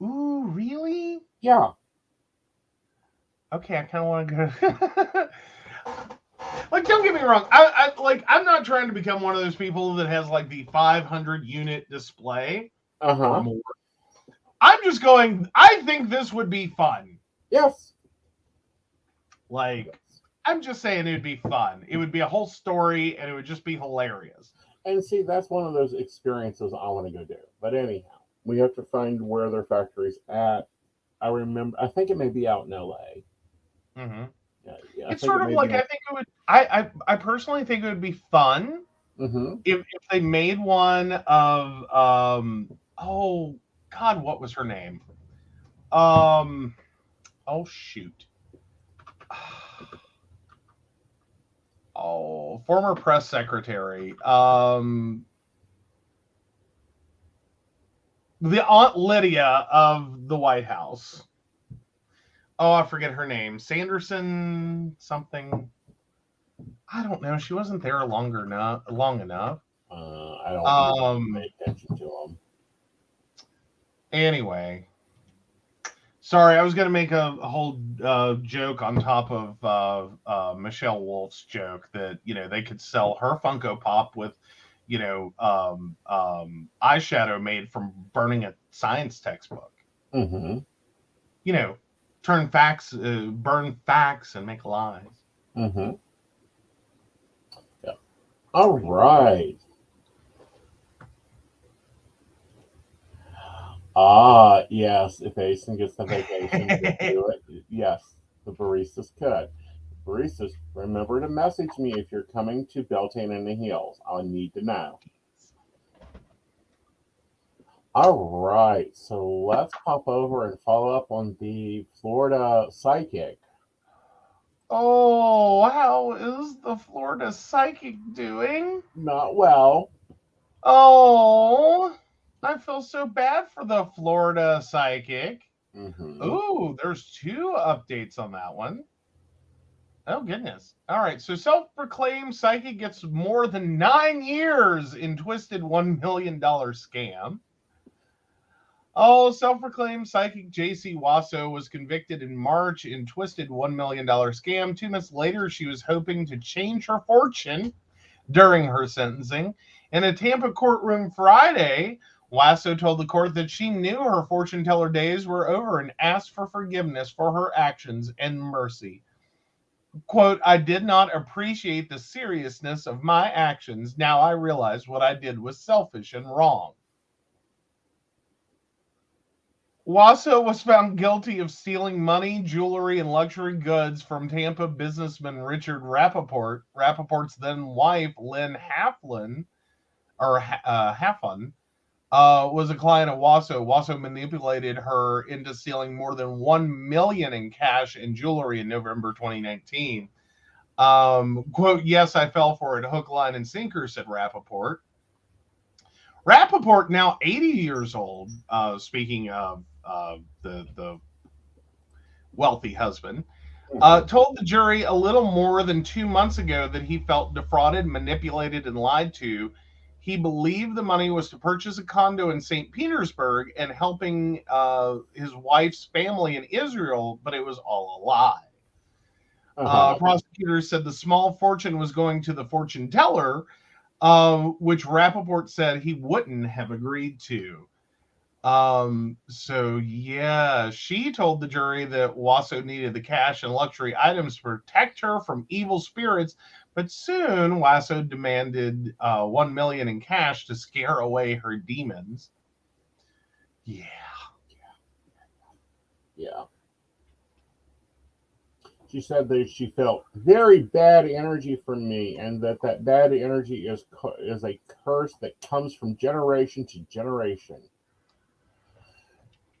Ooh, really? Yeah. Okay, I kind of want to go. Like, don't get me wrong. I'm not trying to become one of those people that has like the 500 unit display or more. I'm just going. I think this would be fun. Yes. Like, I'm just saying it'd be fun. It would be a whole story, and it would just be hilarious. And see, that's one of those experiences I want to go do. But anyhow, we have to find where their factory's at. I think it may be out in LA. Mm-hmm. Yeah, it's sort of like, I think it would. I personally think it would be fun if they made one of oh God, what was her name? Oh shoot. Oh, former press secretary. The Aunt Lydia of the White House. Oh, I forget her name. Sanderson something. I don't know. She wasn't there long enough. I don't pay attention to them. Anyway, sorry, I was going to make a whole joke on top of Michelle Wolf's joke that, they could sell her Funko Pop with, eyeshadow made from burning a science textbook. Mm-hmm. Burn facts and make lies. Mm-hmm. Yeah. All right. Yes. If Aeson gets the vacation to do it, yes, the baristas could. Baristas, remember to message me if you're coming to Beltane in the Hills. I'll need to know. All right, so let's pop over and follow up on the Florida psychic. Oh, how is the Florida psychic doing? Not well. Oh, I feel so bad for the Florida psychic. Mm-hmm. Ooh, there's 2 updates on that one. Oh, goodness. All right, so self-proclaimed psychic gets more than 9 years in twisted $1 million scam. Oh, self-proclaimed psychic J.C. Wasso was convicted in March in twisted $1 million scam. 2 months later, she was hoping to change her fortune during her sentencing. In a Tampa courtroom Friday, Wasso told the court that she knew her fortune teller days were over and asked for forgiveness for her actions and mercy. Quote, I did not appreciate the seriousness of my actions. Now I realize what I did was selfish and wrong. Wasso was found guilty of stealing money, jewelry, and luxury goods from Tampa businessman Richard Rappaport. Rappaport's then wife, Lynn Halfon, was a client of Wasso. Wasso manipulated her into stealing more than $1 million in cash and jewelry in November 2019. Quote, yes, I fell for it, hook, line, and sinker, said Rappaport. Rappaport, now 80 years old, speaking of the wealthy husband, told the jury a little more than 2 months ago that he felt defrauded, manipulated, and lied to. He believed the money was to purchase a condo in St. Petersburg and helping his wife's family in Israel, but it was all a lie. Prosecutors said the small fortune was going to the fortune teller, which Rappaport said he wouldn't have agreed to. So yeah, she told the jury that Wasso needed the cash and luxury items to protect her from evil spirits, but soon Wasso demanded $1 million in cash to scare away her demons. Yeah. She said that she felt very bad energy from me, and that bad energy is a curse that comes from generation to generation.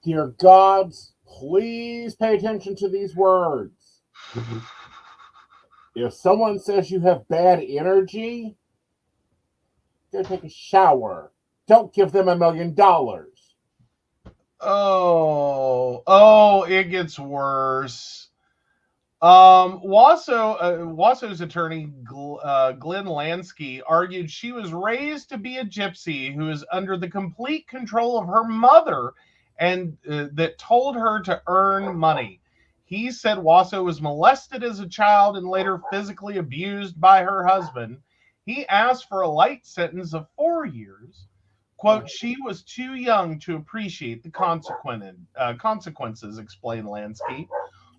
Dear gods, please pay attention to these words. If someone says you have bad energy, go take a shower. Don't give them $1 million. Oh, it gets worse. Wasso's attorney, Glenn Lansky, argued she was raised to be a gypsy who is under the complete control of her mother and that told her to earn money. He said Wasso was molested as a child and later physically abused by her husband. He asked for a light sentence of 4 years. Quote, she was too young to appreciate the consequences, explained Lansky.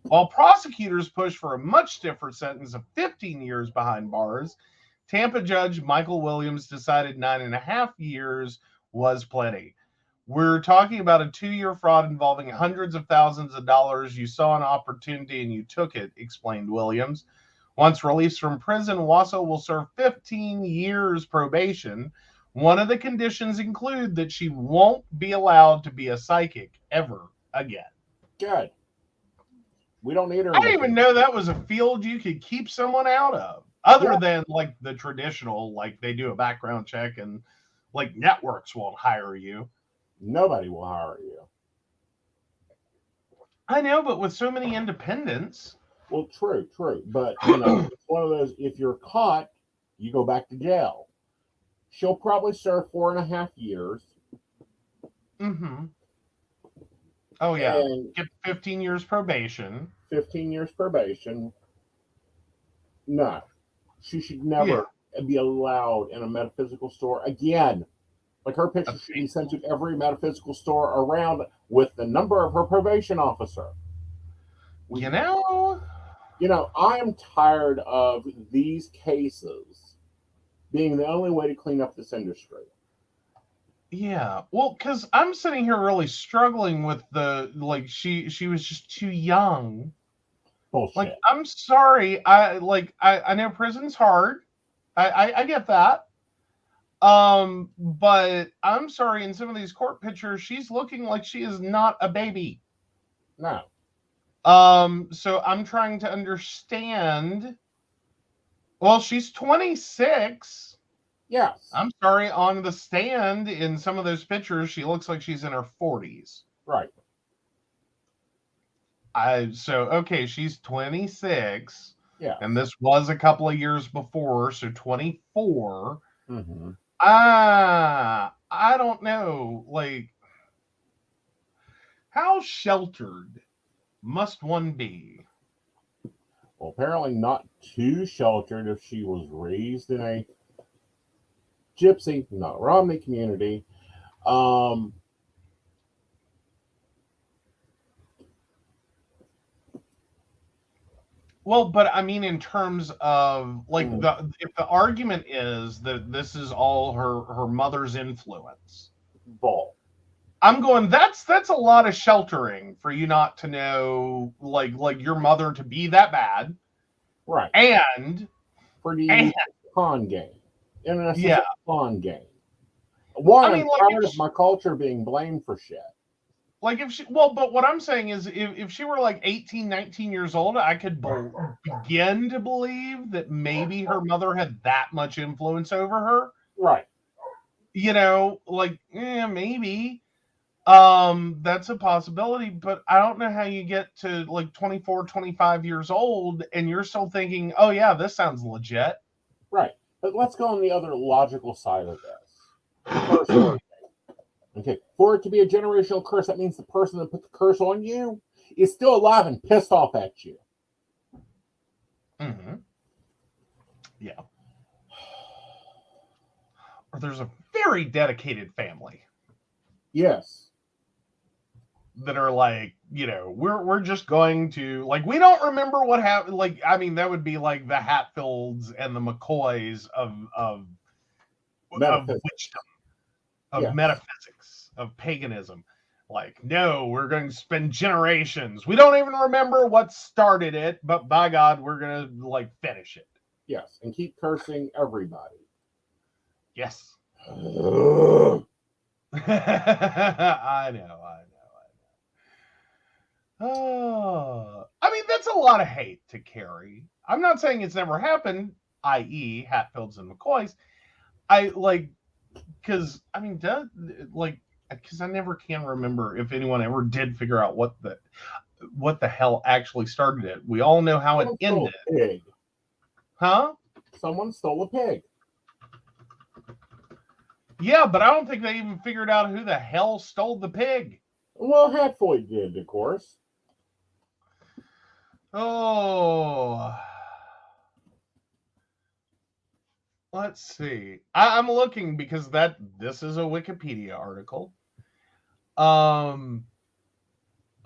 While prosecutors pushed for a much stiffer sentence of 15 years behind bars, Tampa judge Michael Williams decided 9.5 years was plenty. We're talking about a 2-year fraud involving hundreds of thousands of dollars. You saw an opportunity and you took it, explained Williams. Once released from prison, Wasso will serve 15 years probation. One of the conditions include that she won't be allowed to be a psychic ever again. Good. We don't need her. I didn't even know that was a field you could keep someone out of, other than like the traditional, like they do a background check and like networks won't hire you. Nobody will hire you. I know, but with so many independents. Well, true. But, it's one of those, if you're caught, you go back to jail. She'll probably serve 4.5 years. Mm-hmm. Oh, yeah. And get 15 years probation. 15 years probation. No. She should never be allowed in a metaphysical store again. Like, her picture should be sent to every metaphysical store around with the number of her probation officer. I am tired of these cases being the only way to clean up this industry. Yeah, well, because I'm sitting here really struggling with the, like, she was just too young. Bullshit. Like, I'm sorry. I know prison's hard. I get that. But I'm sorry, in some of these court pictures, she's looking like she is not a baby. No. So I'm trying to understand. Well, she's 26. Yes. I'm sorry, on the stand in some of those pictures, she looks like she's in her 40s. Right. Okay, she's 26. Yeah. And this was a couple of years before, so 24. Mm-hmm. I don't know. Like, how sheltered must one be? Well, apparently not too sheltered if she was raised in a gypsy, not Romney community. Well, but I mean, in terms of like if the argument is that this is all her mother's influence, I'm going, that's a lot of sheltering for you not to know, like your mother to be that bad, right? And for the con game, in a sense, con game. One, I'm tired of my culture being blamed for shit. Like but what I'm saying is if she were like 18, 19 years old, I could begin to believe that maybe her mother had that much influence over her. Right. Maybe. That's a possibility, but I don't know how you get to like 24, 25 years old and you're still thinking, oh yeah, this sounds legit. Right. But let's go on the other logical side of this. Curse word. Okay. For it to be a generational curse, that means the person that put the curse on you is still alive and pissed off at you. Mm-hmm. Yeah. Or there's a very dedicated family. Yes. That are like, we're just going to, like, we don't remember what happened. Like, I mean, that would be like the Hatfields and the McCoys of wisdom, of metaphysics, of paganism. Like, no, we're going to spend generations. We don't even remember what started it, but by God, we're going to like finish it. Yes, and keep cursing everybody. Yes. I know. Oh, I mean, that's a lot of hate to carry. I'm not saying it's never happened, i.e., Hatfields and McCoys. I like, because I mean, because I never can remember if anyone ever did figure out what the hell actually started it. We all know how it ended. Pig. Huh? Someone stole a pig. Yeah, but I don't think they even figured out who the hell stole the pig. Well, Hatfield did, of course. Oh, let's see. I'm looking because this is a Wikipedia article.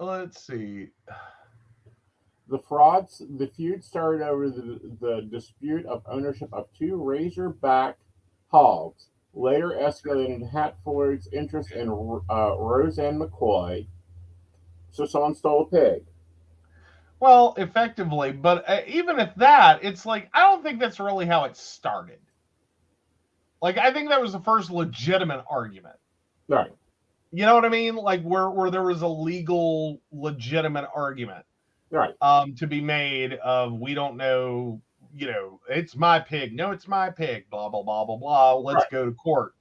Let's see. The feud started over the dispute of ownership of two razorback hogs. Later escalated into Hatfield's interest in Roseanne McCoy. So someone stole a pig. Well, effectively, but even at that, it's like, I don't think that's really how it started. Like, I think that was the first legitimate argument. Right. You know what I mean? Like, where there was a legal, legitimate argument. Right. To be made of, we don't know, it's my pig. No, it's my pig. Blah, blah, blah, blah, blah. Let's go to court.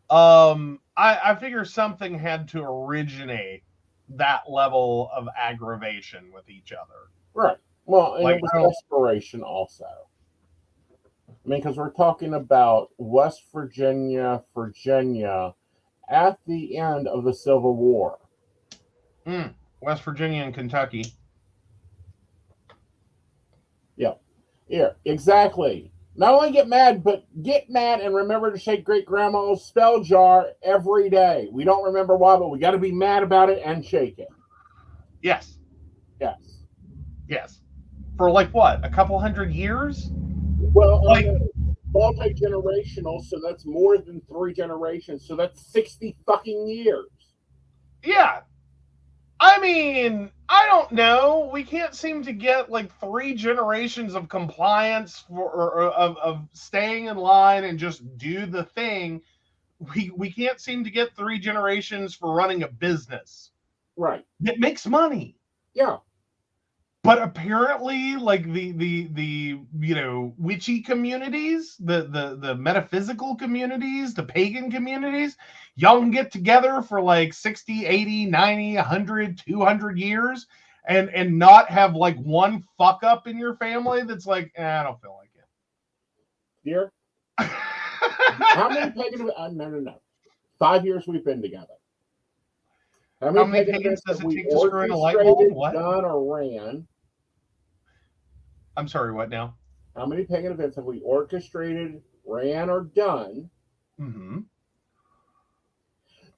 I figure something had to originate that level of aggravation with each other. Right. Well, and like, it was desperation also. I mean, because we're talking about West Virginia at the end of the Civil War. West Virginia and Kentucky. Yeah, exactly. Not only get mad, but get mad and remember to shake great grandma's spell jar every day. We don't remember why, but we got to be mad about it and shake it. Yes. For like what? A couple hundred years? Well, like multi-generational, so that's more than 3 generations. So that's 60 fucking years. Yeah. I mean, I don't know. We can't seem to get like 3 generations of compliance of staying in line and just do the thing. We can't seem to get 3 generations for running a business. Right. It makes money. Yeah. But apparently, like the witchy communities, the metaphysical communities, the pagan communities, y'all can get together for like 60, 80, 90, 100, 200 years and not have like one fuck up in your family that's like, I don't feel like it. Dear? How many pagan no. 5 years we've been together. How many pagans does it take to screw in a light bulb? What? Done or ran? I'm sorry, what now? How many pagan events have we orchestrated, ran, or done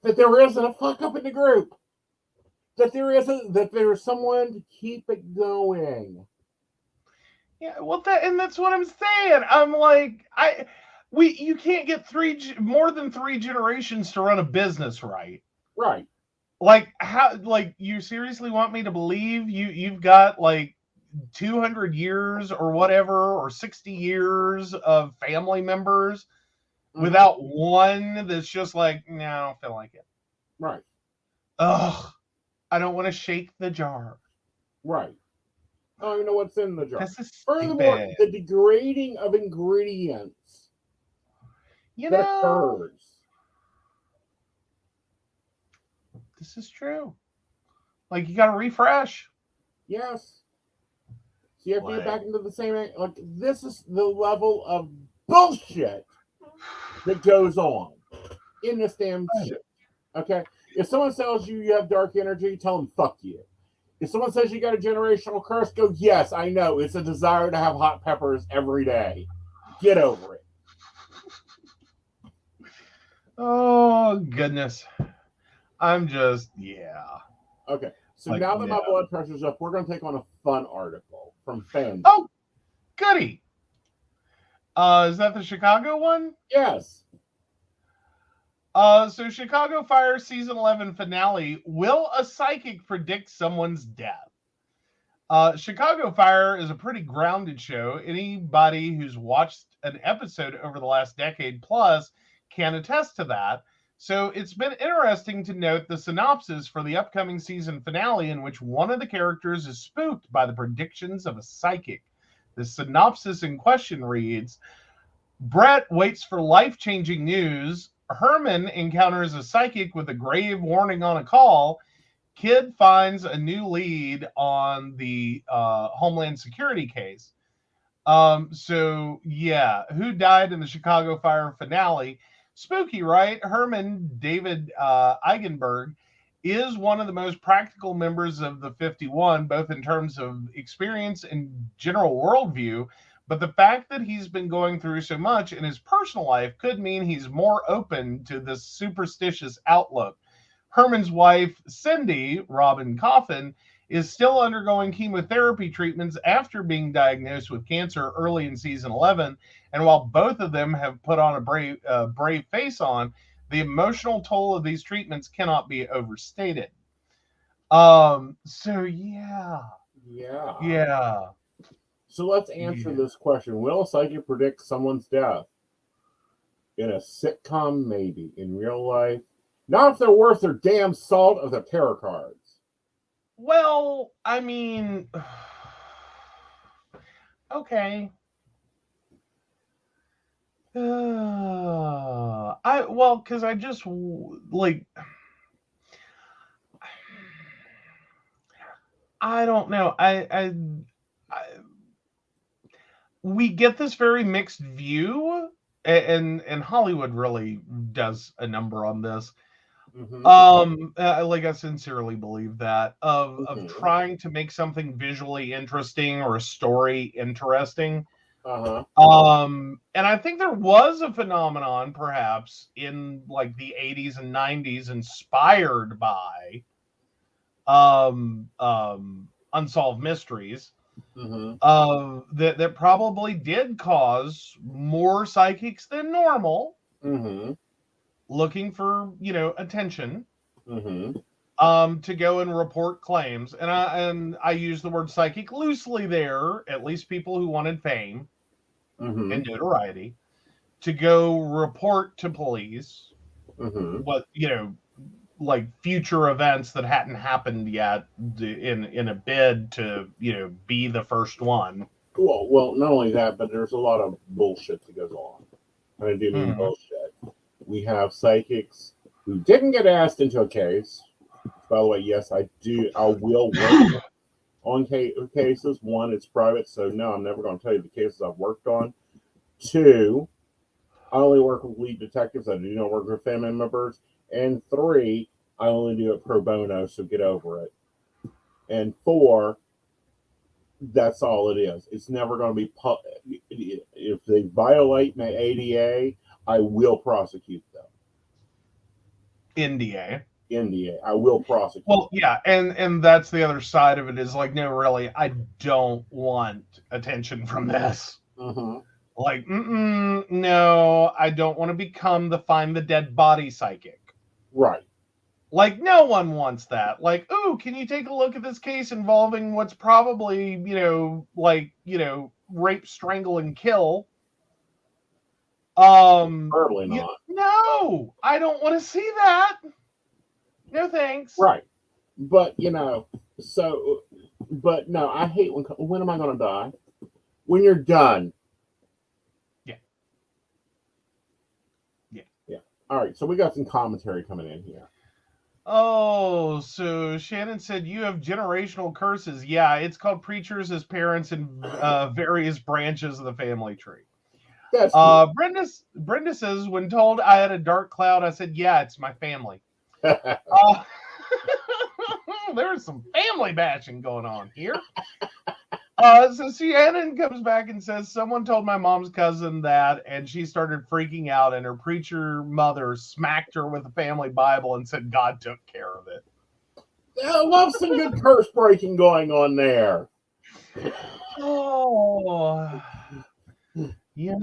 that there isn't a fuck up in the group? That there is someone to keep it going. Yeah, well, that's what I'm saying. I'm like, you can't get more than 3 generations to run a business right. Right. Like, how? Like, you seriously want me to believe you've got like 200 years or whatever, or 60 years of family members without one that's just like, no, I don't feel like it. Right. Ugh, I don't want to shake the jar. Right. I don't even know what's in the jar. This is furthermore, the degrading of ingredients that occurs. This is true. Like, you got to refresh. Yes. So you have to get back into the same. Like, this is the level of bullshit that goes on in this damn shit. Okay? If someone tells you have dark energy, tell them fuck you. If someone says you got a generational curse, go, yes, I know. It's a desire to have hot peppers every day. Get over it. Oh, goodness. I'm just, yeah. Okay. So like, now that my blood pressure's up, we're going to take on a fun article from Fans. Oh, goody. Is that the Chicago one? Yes. So Chicago Fire season 11 finale. Will a psychic predict someone's death? Chicago Fire is a pretty grounded show. Anybody who's watched an episode over the last decade plus can attest to that. So it's been interesting to note the synopsis for the upcoming season finale, in which one of the characters is spooked by the predictions of a psychic. The synopsis in question reads, Brett waits for life-changing news. Herman encounters a psychic with a grave warning on a call. Kid finds a new lead on the Homeland Security case. So, yeah, who died in the Chicago Fire finale? Spooky, right? Herman David Eigenberg is one of the most practical members of the 51, both in terms of experience and general worldview. But the fact that he's been going through so much in his personal life could mean he's more open to this superstitious outlook. Herman's wife, Cindy, Robin Coffin, is still undergoing chemotherapy treatments after being diagnosed with cancer early in season 11. And while both of them have put on a brave face on, the emotional toll of these treatments cannot be overstated. So yeah. So let's answer this question. Will a psychic predict someone's death? In a sitcom, maybe. In real life, not if they're worth their damn salt of the tarot cards. Well, I mean, okay. Because I just like, I don't know. We get this very mixed view, and Hollywood really does a number on this. Like, I sincerely believe that of trying to make something visually interesting or a story interesting. And I think there was a phenomenon perhaps in like the 80s and 90s inspired by unsolved mysteries that probably did cause more psychics than normal looking for, attention, to go and report claims. And I use the word psychic loosely there, at least people who wanted fame and notoriety, to go report to police what, like future events that hadn't happened yet in a bid to, be the first one. Well, not only that, but there's a lot of bullshit that goes on. And I do mean bullshit. We have psychics who didn't get asked into a case. By the way, yes, I will work on cases. One, it's private, so no, I'm never going to tell you the cases I've worked on. Two, I only work with lead detectives. I do not work with family members. And three, I only do it pro bono, so get over it. And four, that's all it is. It's never going to be if they violate my ADA, I will prosecute them. NDA. I will prosecute. Well, yeah, and that's the other side of it is like, no, really, I don't want attention from this. Like, no, I don't want to become the find the dead body psychic. Right. Like, no one wants that. Like, ooh, can you take a look at this case involving what's probably, rape, strangle, and kill? Probably not. No, I don't want to see that. No thanks. Right. But, but no, I hate when am I going to die? When you're done. Yeah. All right. So we got some commentary coming in here. Oh, so Shannon said you have generational curses. Yeah, it's called preachers as parents in various branches of the family tree. That's cute. Brenda says, when told I had a dark cloud, I said, yeah, it's my family. There was some family bashing going on here. So Shannon comes back and says, someone told my mom's cousin that, and she started freaking out, and her preacher mother smacked her with the family Bible and said God took care of it. I love some good curse breaking going on there. Oh, Yeah.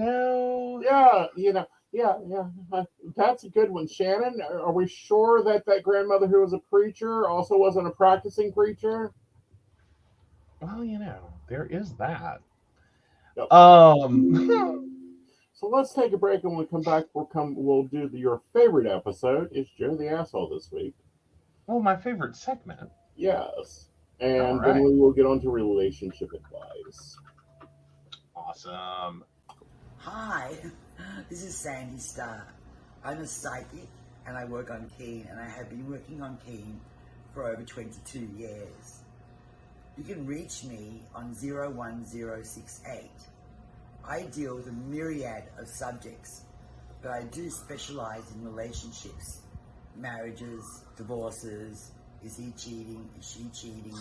That's a good one, Shannon. Are we sure that that grandmother who was a preacher also wasn't a practicing preacher? Well, there is that. Yep. Um, So let's take a break, and when we come back, we'll do your favorite episode. It's Joe the Asshole this week. well, my favorite segment. Yes. All And then right. we will get on to relationship advice. Awesome. Hi, this is Sandy Starr. I'm a psychic and I work on Keen, and I have been working on Keen for over 22 years. You can reach me on 01068. I deal with a myriad of subjects, but I do specialize in relationships, marriages, divorces, is he cheating, is she cheating,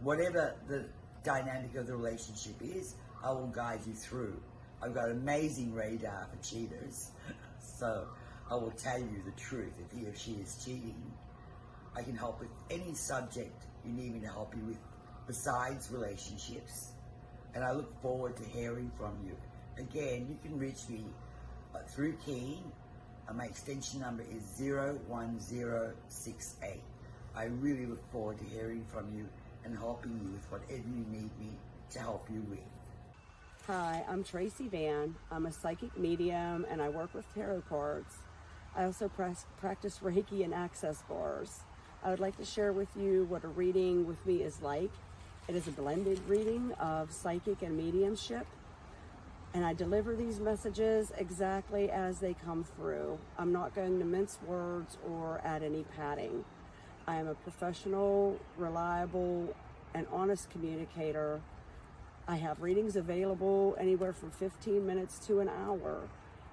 whatever the dynamic of the relationship is, I will guide you through. I've got amazing radar for cheaters, so I will tell you the truth if he or she is cheating. I can help with any subject you need me to help you with besides relationships, and I look forward to hearing from you. Again, you can reach me through Keen. My extension number is 01068. I really look forward to hearing from you and helping you with whatever you need me to help you with. Hi, I'm Tracy Van. I'm a psychic medium and I work with tarot cards. I also practice Reiki and access bars. I would like to share with you what a reading with me is like. It is a blended reading of psychic and mediumship, and I deliver these messages exactly as they come through. I'm not going to mince words or add any padding. I am a professional, reliable, and honest communicator. I have readings available anywhere from 15 minutes to an hour.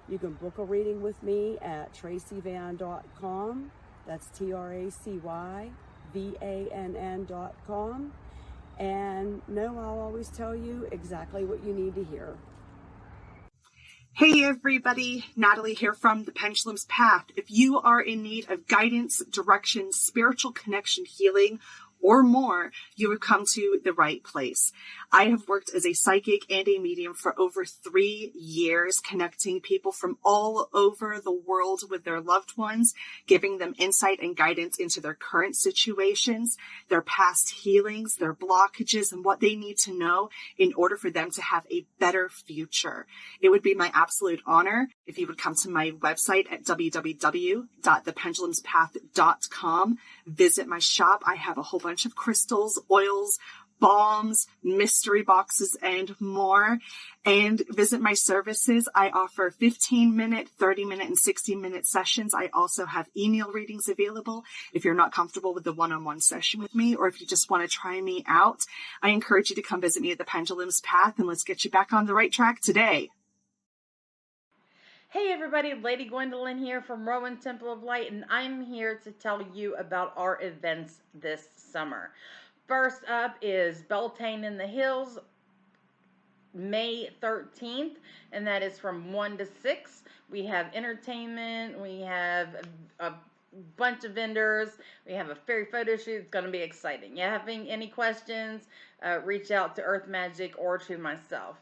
You can book a reading with me at tracyvan.com. That's TracyVann.com. And no, I'll always tell you exactly what you need to hear. Hey everybody, Natalie here from The Pendulum's Path. If you are in need of guidance, direction, spiritual connection, healing, or more, you have come to the right place. I have worked as a psychic and a medium for over 3 years, connecting people from all over the world with their loved ones, giving them insight and guidance into their current situations, their past healings, their blockages, and what they need to know in order for them to have a better future. It would be my absolute honor if you would come to my website at www.thependulumspath.com. Visit my shop. I have a whole bunch of crystals, oils, balms, mystery boxes, and more. And visit my services. I offer 15-minute, 30-minute, and 60-minute sessions. I also have email readings available if you're not comfortable with the one-on-one session with me, or if you just want to try me out. I encourage you to come visit me at the Pendulum's Path, and let's get you back on the right track today. Hey everybody, Lady Gwendolyn here from Rowan Temple of Light, and I'm here to tell you about our events this summer. First up is Beltane in the Hills, May 13th, and that is from 1 to 6. We have entertainment, we have a bunch of vendors, we have a fairy photo shoot. It's going to be exciting. You having any questions, reach out to Earth Magic or to myself.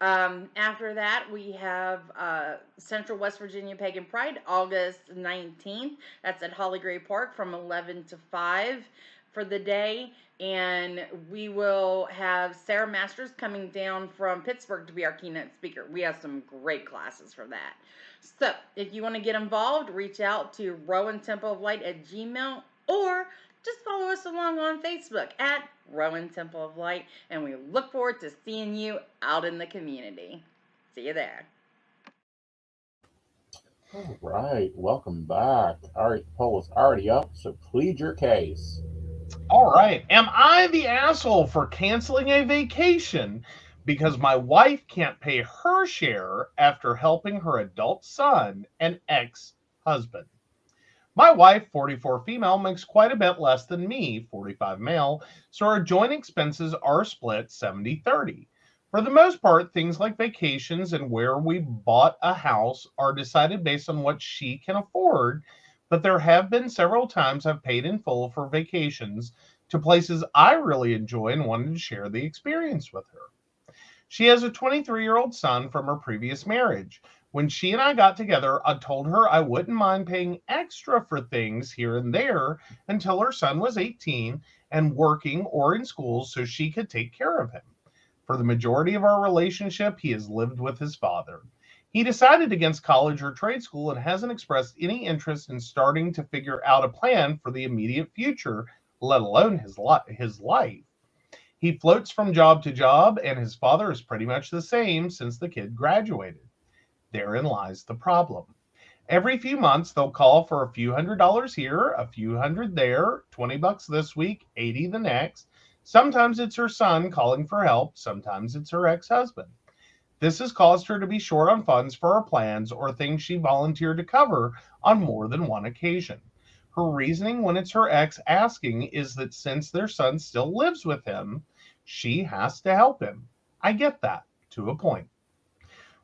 After that, we have Central West Virginia Pagan Pride, August 19th. That's at Holly Gray Park from 11 to 5 for the day. And we will have Sarah Masters coming down from Pittsburgh to be our keynote speaker. We have some great classes for that. So if you want to get involved, reach out to Rowan Temple of Light at Gmail, or just follow us along on Facebook at Rowan Temple of Light, and we look forward to seeing you out in the community. See you there. All right, welcome back. All right, the poll is already up, so plead your case. All right. Am I the asshole for canceling a vacation because my wife can't pay her share after helping her adult son and ex husband? My wife, 44 female, makes quite a bit less than me, 45 male, so our joint expenses are split 70-30. For the most part, things like vacations and where we bought a house are decided based on what she can afford, but there have been several times I've paid in full for vacations to places I really enjoy and wanted to share the experience with her. She has a 23-year-old son from her previous marriage. When she and I got together, I told her I wouldn't mind paying extra for things here and there until her son was 18 and working or in school so she could take care of him. For the majority of our relationship, he has lived with his father. He decided against college or trade school and hasn't expressed any interest in starting to figure out a plan for the immediate future, let alone his life. He floats from job to job, and his father is pretty much the same since the kid graduated. Therein lies the problem. Every few months, they'll call for a few $100s here, a few hundred there, $20 this week, 80 the next. Sometimes it's her son calling for help, sometimes it's her ex husband. This has caused her to be short on funds for her plans or things she volunteered to cover on more than one occasion. Her reasoning when it's her ex asking is that since their son still lives with him, she has to help him. I get that to a point.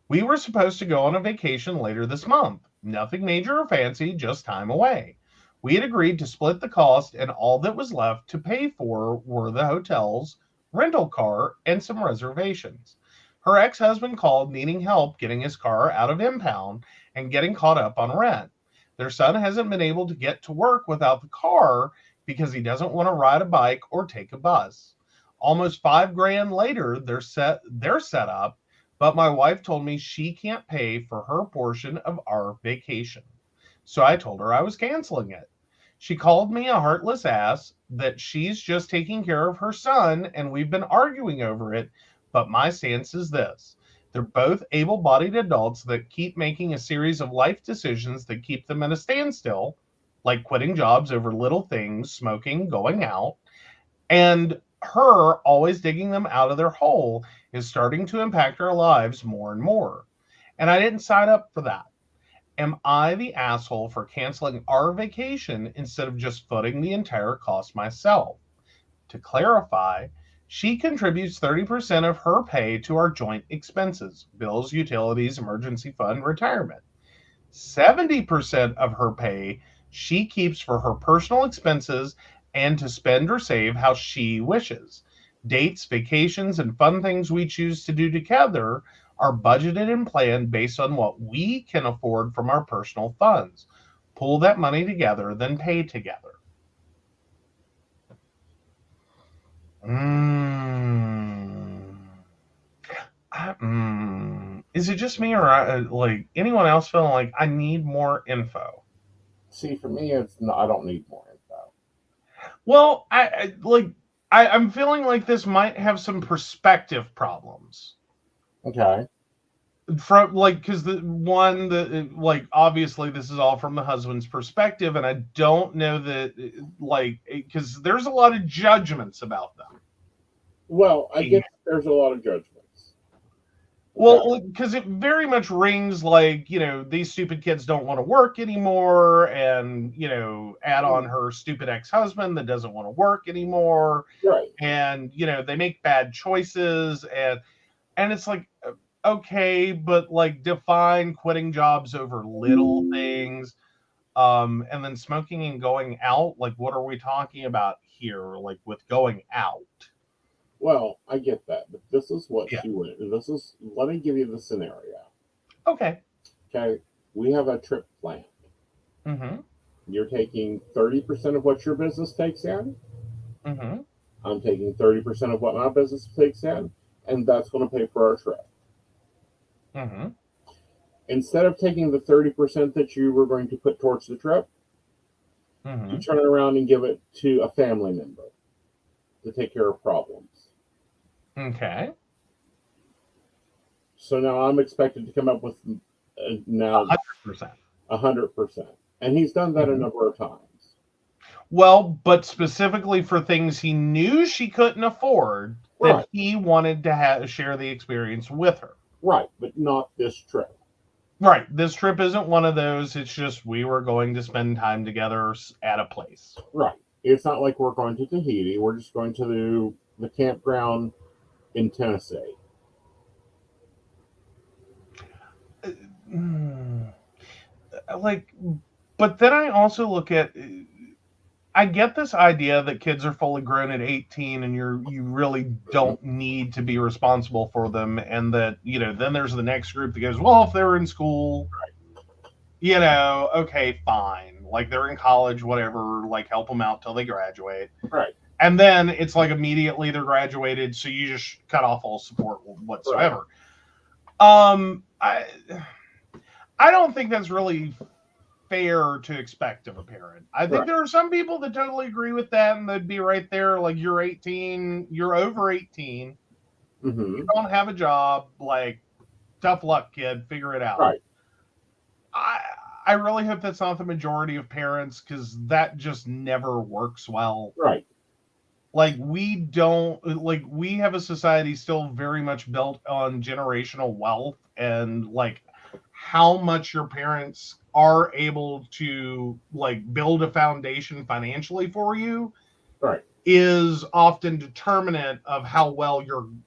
We were supposed to go on a vacation later this month. Nothing major or fancy, just time away. We had agreed to split the cost, and all that was left to pay for were the hotels, rental car, and some reservations. Her ex husband called needing help getting his car out of impound and getting caught up on rent. Their son hasn't been able to get to work without the car because he doesn't want to ride a bike or take a bus. Almost 5 grand later, they're set up, but my wife told me she can't pay for her portion of our vacation. So I told her I was canceling it. She called me a heartless ass, that she's just taking care of her son, and we've been arguing over it. But my stance is this: they're both able bodied adults that keep making a series of life decisions that keep them at a standstill, like quitting jobs over little things, smoking, going out, and her always digging them out of their hole is starting to impact our lives more and more. And I didn't sign up for that. Am I the asshole for canceling our vacation instead of just footing the entire cost myself? To clarify, she contributes 30% of her pay to our joint expenses: bills, utilities, emergency fund, retirement. 70% of her pay she keeps for her personal expenses and to spend or save how she wishes. Dates, vacations, and fun things we choose to do together are budgeted and planned based on what we can afford from our personal funds. Pull that money together, then pay together. Is it just me, or like anyone else feeling like I need more info? See, for me, it's not, I don't need more info. Well, I'm feeling like this might have some perspective problems. Okay. From like, because obviously this is all from the husband's perspective, and I don't know that because there's a lot of judgments about them. Well, I guess there's a lot of judgments. Well, because it very much rings like, these stupid kids don't want to work anymore, and, add on her stupid ex-husband that doesn't want to work anymore. Right. And, they make bad choices, and it's like, okay, but like define quitting jobs over little things, and then smoking and going out. Like, what are we talking about here? Like with going out? Well, I get that, but this is what she went. Let me give you the scenario. Okay. Okay. We have a trip planned. Mm-hmm. You're taking 30% of what your business takes in. Mm-hmm. I'm taking 30% of what my business takes in, and that's going to pay for our trip. Mm-hmm. Instead of taking the 30% that you were going to put towards the trip, you turn it around and give it to a family member to take care of problems. Okay. So now I'm expected to come up with now 100%. 100%. And he's done that a number of times. Well, but specifically for things he knew she couldn't afford, that he wanted to share the experience with her. Right, but not this trip. Right. This trip isn't one of those. It's just we were going to spend time together at a place. Right. It's not like we're going to Tahiti. We're just going to the campground in Tennessee. Like, but then I also look at, I get this idea that kids are fully grown at 18 and you really don't need to be responsible for them. And that, then there's the next group that goes, well, if they're in school, okay, fine. Like they're in college, whatever, like help them out till they graduate. Right. And then it's like immediately they're graduated. So you just cut off all support whatsoever. Right. I don't think that's really fair to expect of a parent. I think there are some people that totally agree with that and they'd be right there. Like you're 18, you're over 18. You don't have a job. Like tough luck, kid. Figure it out. Right. I really hope that's not the majority of parents because that just never works well. Right. Like we have a society still very much built on generational wealth and like how much your parents are able to like build a foundation financially for you is often determinant of how well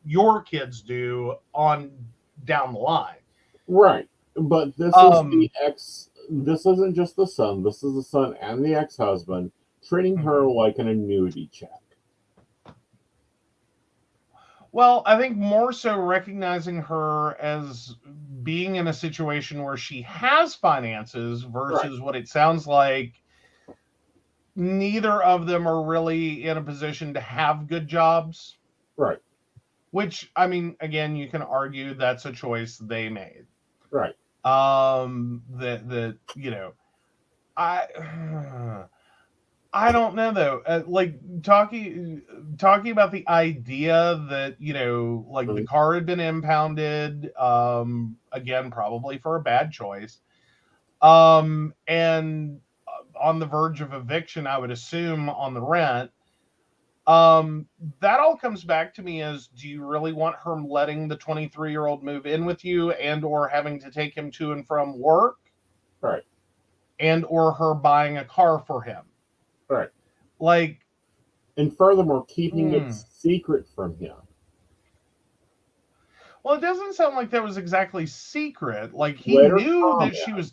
your kids do on down the line. Right. But this is this isn't just the son, this is the son and the ex-husband treating her like an annuity check. Well, I think more so recognizing her as being in a situation where she has finances versus what it sounds like neither of them are really in a position to have good jobs. Right. Which, I mean, again, you can argue that's a choice they made. Right. I don't know though. Like talking about the idea that the car had been impounded. Again, probably for a bad choice. And on the verge of eviction, I would assume on the rent. That all comes back to me as: do you really want her letting the 23-year-old move in with you, and or having to take him to and from work, right? And or her buying a car for him. Right. Like, and furthermore, keeping it secret from him. Well, it doesn't sound like that was exactly secret. Like he knew that she was.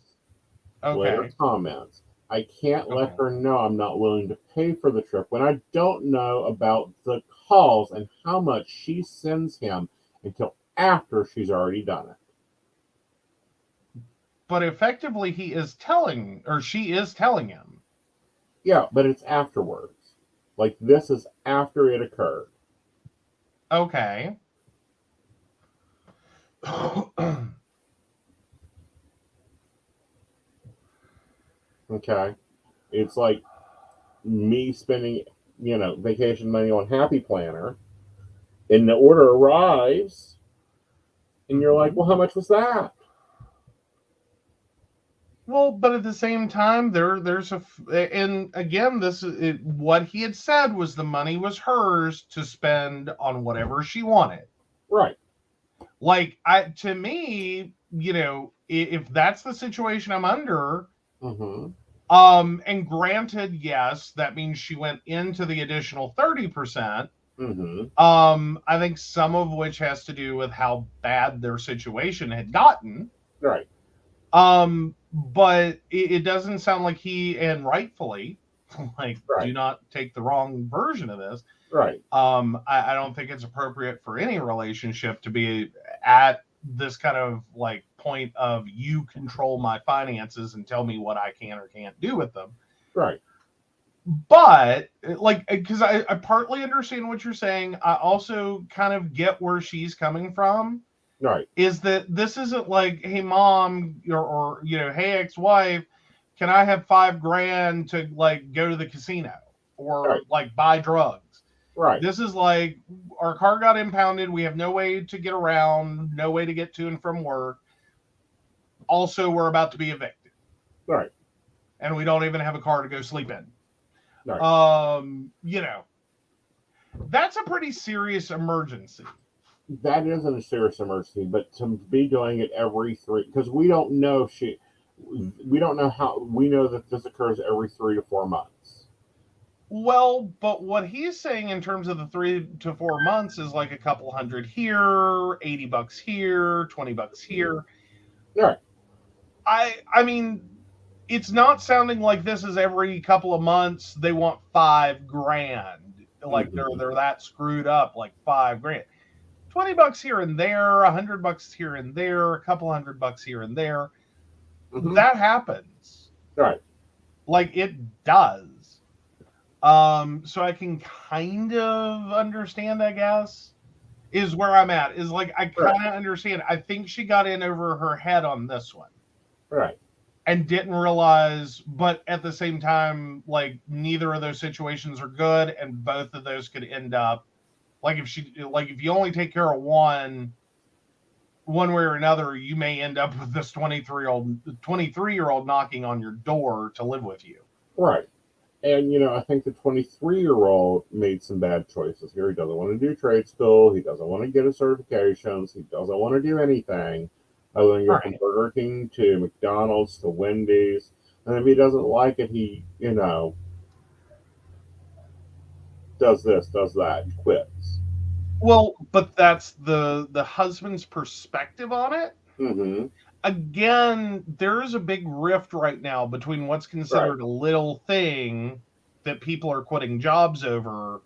Okay. Later comments. I can't let her know I'm not willing to pay for the trip when I don't know about the calls and how much she sends him until after she's already done it. But effectively, she is telling him. Yeah, but it's afterwards. Like, this is after it occurred. Okay. Okay. It's like me spending, vacation money on Happy Planner, and the order arrives, and you're like, well, how much was that? Well, but at the same time, and again, what he had said was the money was hers to spend on whatever she wanted. Right. Like, to me, if that's the situation I'm under, and granted, yes, that means she went into the additional 30%. I think some of which has to do with how bad their situation had gotten. Right. But it doesn't sound like he, and rightfully, do not take the wrong version of this. Right. I don't think it's appropriate for any relationship to be at this kind of point of you control my finances and tell me what I can or can't do with them. Right. But because I partly understand what you're saying, I also kind of get where she's coming from. Right. Is that this isn't like, hey mom, or hey ex-wife, can I have $5,000 to go to the casino or buy drugs? Right. This is like, our car got impounded. We have no way to get around, no way to get to and from work. Also, we're about to be evicted. Right. And we don't even have a car to go sleep in. Right. You know, that's a pretty serious emergency. That isn't a serious emergency, but to be doing it every three, because we don't know we don't know how, we know that this occurs every 3 to 4 months. Well, but what he's saying in terms of the 3 to 4 months is like a couple hundred here, $80 here, $20 here. Right. I mean, it's not sounding like this is every couple of months they want $5,000. Like they're that screwed up, like $5,000. $20 here and there, $100 here and there, a couple $100 here and there. That happens. Right. Like it does. So I can kind of understand, I guess, is where I'm at. Is like I kind of understand. I think she got in over her head on this one. Right. And didn't realize, but at the same time, like neither of those situations are good, and both of those could end up like if you only take care of one way or another, you may end up with this 23-year-old knocking on your door to live with you. Right. And, you know, I think the 23-year-old made some bad choices here. He doesn't want to do trade school. He doesn't want to get his certifications. He doesn't want to do anything other than go from Burger King to McDonald's to Wendy's. And if he doesn't like it, he, you know, does this, does that, quits. Well, but that's the husband's perspective on it. Mm-hmm. Again, there's a big rift right now between what's considered a little thing that people are quitting jobs over,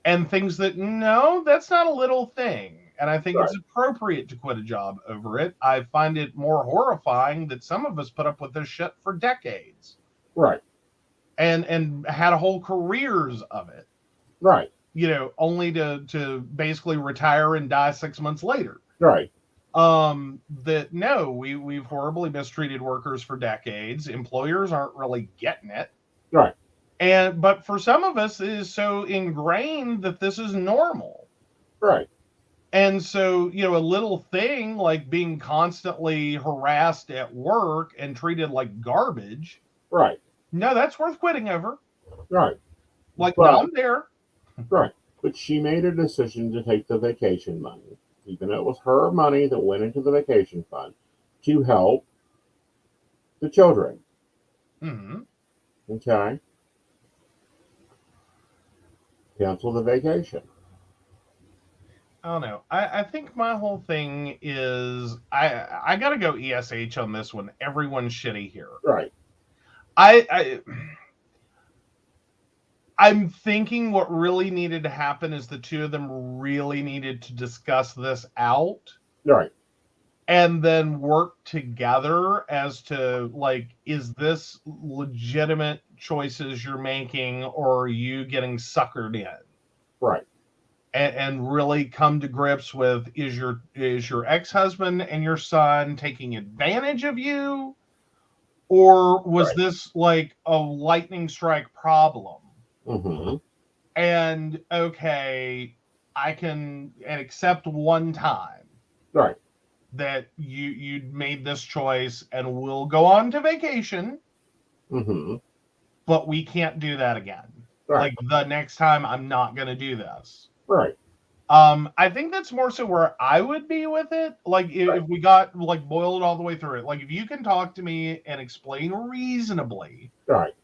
and things that, no, that's not a little thing. And I think it's appropriate to quit a job over it. I find it more horrifying that some of us put up with this shit for decades. Right. And had whole careers of it. Right. You know, only to basically retire and die 6 months later. Right. That no, we've horribly mistreated workers for decades. Employers aren't really getting it. Right. But for some of us, it is so ingrained that this is normal. Right. And so, you know, a little thing like being constantly harassed at work and treated like garbage. Right. No, that's worth quitting over. Right. Like, no, I'm there. Right. But she made a decision to take the vacation money, even though it was her money that went into the vacation fund, to help the children. Mm-hmm. Okay. Cancel the vacation. I don't know. I think my whole thing is I gotta go ESH on this one. Everyone's shitty here. Right. I'm thinking what really needed to happen is the two of them really needed to discuss this out. Right. And then work together as to, like, is this legitimate choices you're making, or are you getting suckered in? Right. And really come to grips with, is your ex-husband and your son taking advantage of you? Or was this like a lightning strike problem? Mm-hmm. And okay, I can accept one time. Right. That you made this choice and we'll go on to vacation. Mm-hmm. But we can't do that again. Right. Like the next time I'm not going to do this. Right. I think that's more so where I would be with it. Like if we got like boiled all the way through it, like if you can talk to me and explain reasonably, right,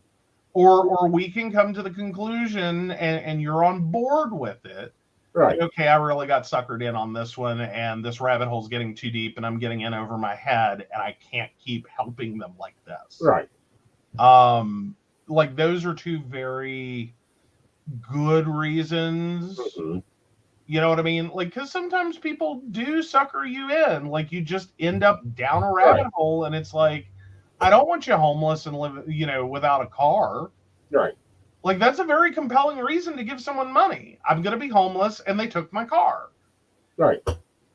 or we can come to the conclusion and you're on board with it, right? Like, okay, I really got suckered in on this one, and this rabbit hole's getting too deep, and I'm getting in over my head, and I can't keep helping them like this, right? Like those are two very good reasons. Mm-hmm. You know what I mean? Like, because sometimes people do sucker you in. Like, you just end up down a rabbit hole, and it's like, I don't want you homeless and live, you know, without a car. Right. Like, that's a very compelling reason to give someone money. I'm going to be homeless, and they took my car. Right.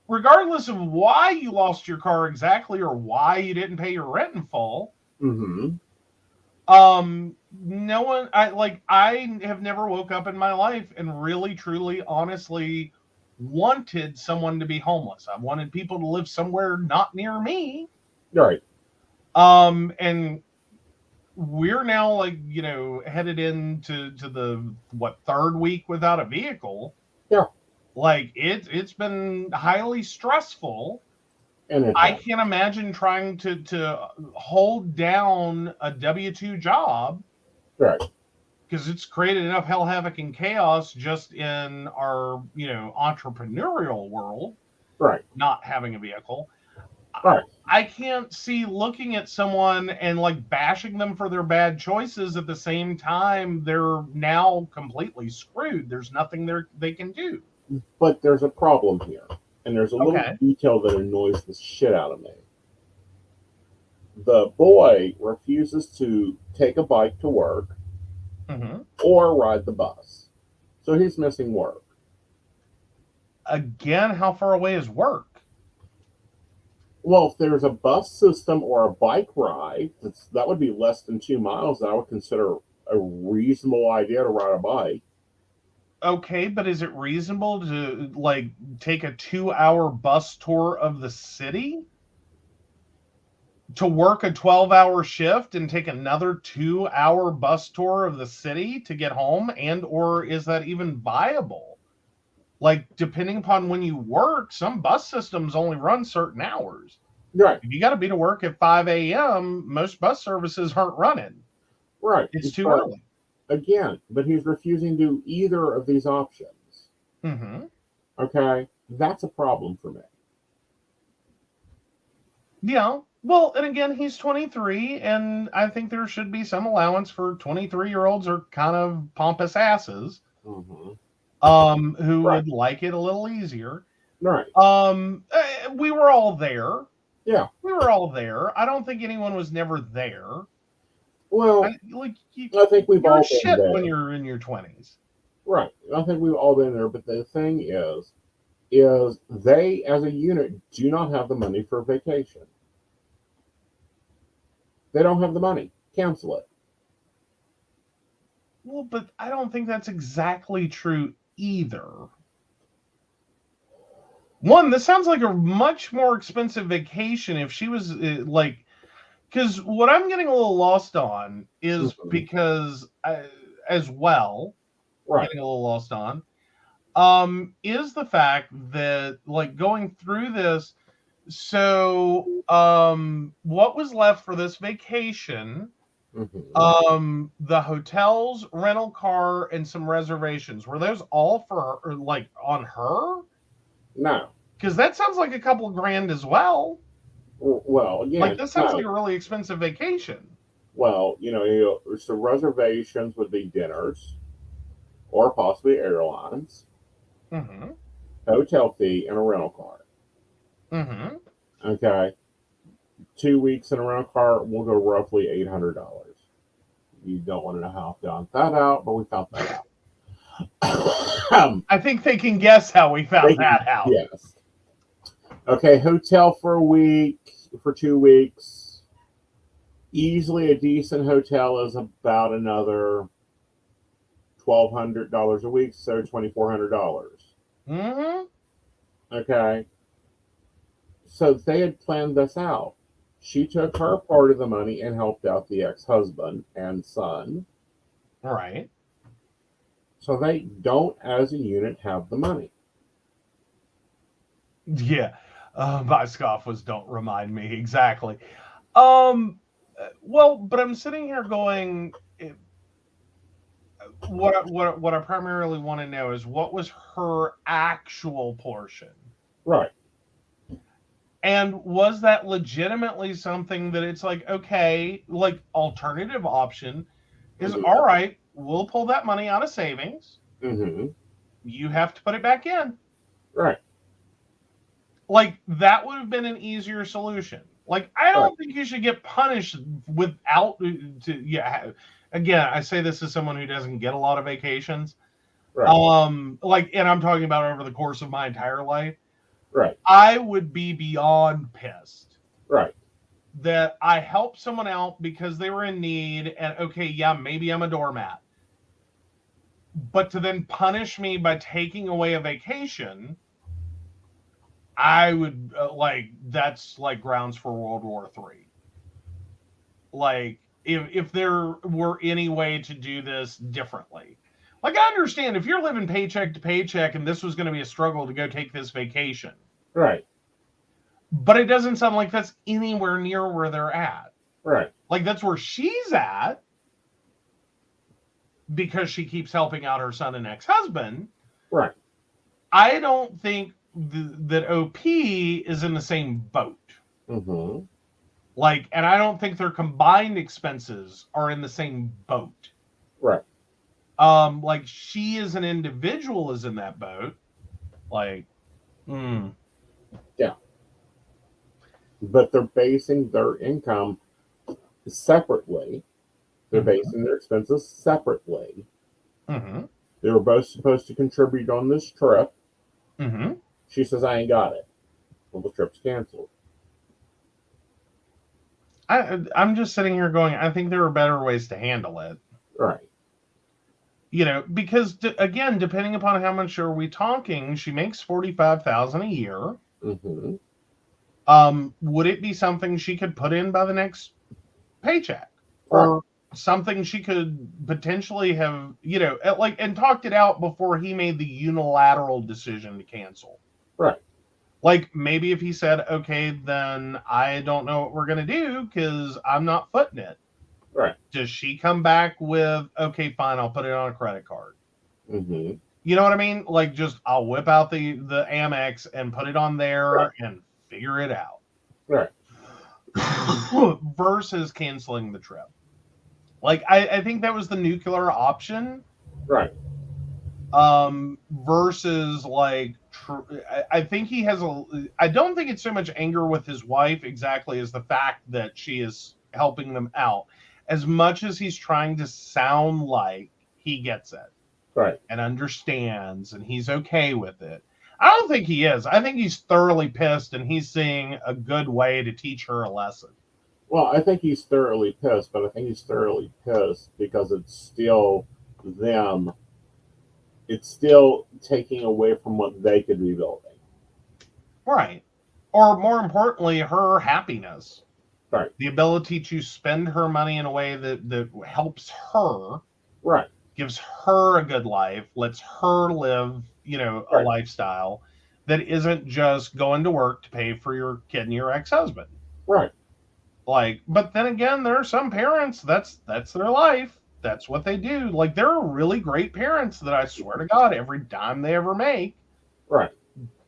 Regardless of why you lost your car exactly or why you didn't pay your rent in full. Mm-hmm. No one, I have never woke up in my life and really, truly, honestly wanted someone to be homeless. I wanted people to live somewhere not near me. Right. And we're now like, headed into the third week without a vehicle. Yeah. Like it's been highly stressful. And I can't imagine trying to hold down a W-2 job. Right. Because it's created enough hell, havoc, and chaos just in our, entrepreneurial world. Right. Not having a vehicle. Right. I can't see looking at someone and like bashing them for their bad choices at the same time they're now completely screwed. There's nothing they can do. But there's a problem here. And there's a little Okay. detail that annoys the shit out of me. The boy refuses to take a bike to work or ride the bus. So he's missing work. Again, how far away is work? Well, if there's a bus system or a bike ride, that would be less than 2 miles. I would consider a reasonable idea to ride a bike. Okay, but is it reasonable to like take a 2-hour bus tour of the city? To work a 12-hour shift and take another 2-hour bus tour of the city to get home? And or is that even viable? Like, depending upon when you work, some bus systems only run certain hours. Right. If you got to be to work at 5 a.m., most bus services aren't running. Right. It's too early. Again, but he's refusing to do either of these options. Okay? That's a problem for me. Yeah. Well, and again, he's 23, and I think there should be some allowance for 23-year-olds are kind of pompous asses. Who would like it a little easier. Right. We were all there. Yeah. We were all there. I don't think anyone was never there. Well, I think we've all been there. When you're in your 20s. Right. I think we've all been there, but the thing is they, as a unit, do not have the money for a vacation. They don't have the money. Cancel it. Well, but I don't think that's exactly true either. One, this sounds like a much more expensive vacation if she was because what I'm getting a little lost on is because as well, getting a little lost on, is the fact that like going through this. So, what was left for this vacation? The hotels, rental car, and some reservations. Were those all for her, like on her? No, because that sounds like a couple grand as well. Well, again, like this sounds like a really expensive vacation. Well, so reservations would be dinners, or possibly airlines, hotel fee, and a rental car. Okay. 2 weeks in a rental car will go roughly $800. You don't want to know how I found that out, but we found that out. I think they can guess how we found that out. Yes. Okay, hotel for a week, for 2 weeks. Easily a decent hotel is about another $1,200 a week, so $2,400. Okay. So they had planned this out. She took her part of the money and helped out the ex-husband and son. Right. So they don't, as a unit, have the money. Yeah. My scoff was "don't remind me" exactly. Well, but I'm sitting here going, what I primarily want to know is what was her actual portion? Right. And was that legitimately something that it's like, okay, like alternative option is all right, we'll pull that money out of savings. You have to put it back in. Right. Like that would have been an easier solution. Like I don't think you should get punished without again, I say this as someone who doesn't get a lot of vacations. Right. And I'm talking about over the course of my entire life. Right. I would be beyond pissed. Right. That I helped someone out because they were in need, and okay, yeah, maybe I'm a doormat. But to then punish me by taking away a vacation, I would that's like grounds for World War III. Like if there were any way to do this differently. Like, I understand if you're living paycheck to paycheck and this was going to be a struggle to go take this vacation. Right. But it doesn't sound like that's anywhere near where they're at. Right. Like, that's where she's at because she keeps helping out her son and ex-husband. Right. I don't think that OP is in the same boat. Mm-hmm. Like, and I don't think their combined expenses are in the same boat. Right. Like, she as an individual is in that boat. Like, yeah. But they're basing their income separately. They're basing their expenses separately. Mm-hmm. They were both supposed to contribute on this trip. Mm-hmm. She says, I ain't got it. Well, the trip's canceled. I'm just sitting here going, I think there are better ways to handle it. Right. You know, because, again, depending upon how much are we talking, she makes $45,000 a year. Mm-hmm. Would it be something she could put in by the next paycheck? Right. Or something she could potentially have, you know, like, and talked it out before he made the unilateral decision to cancel. Right. Like, maybe if he said, okay, then I don't know what we're going to do because I'm not footing it. Right. Does she come back with, okay, fine, I'll put it on a credit card? Mm-hmm. You know what I mean? Like, just I'll whip out the Amex and put it on there and figure it out. Right. Versus canceling the trip. Like, I think that was the nuclear option. Right. Versus, like, I think he has I don't think it's so much anger with his wife exactly as the fact that she is helping them out, as much as he's trying to sound like he gets it. Right. And understands and he's okay with it. I don't think he is. I think he's thoroughly pissed and he's seeing a good way to teach her a lesson. Well, I think he's thoroughly pissed, but I think he's thoroughly pissed because it's still them. It's still taking away from what they could be building. Right. Or more importantly, her happiness. Right. The ability to spend her money in a way that helps her. Right. Gives her a good life, lets her live, you know, a lifestyle that isn't just going to work to pay for your kid and your ex-husband. Right. Like, but then again, there are some parents, that's their life. That's what they do. Like, there are really great parents that I swear to God, every dime they ever make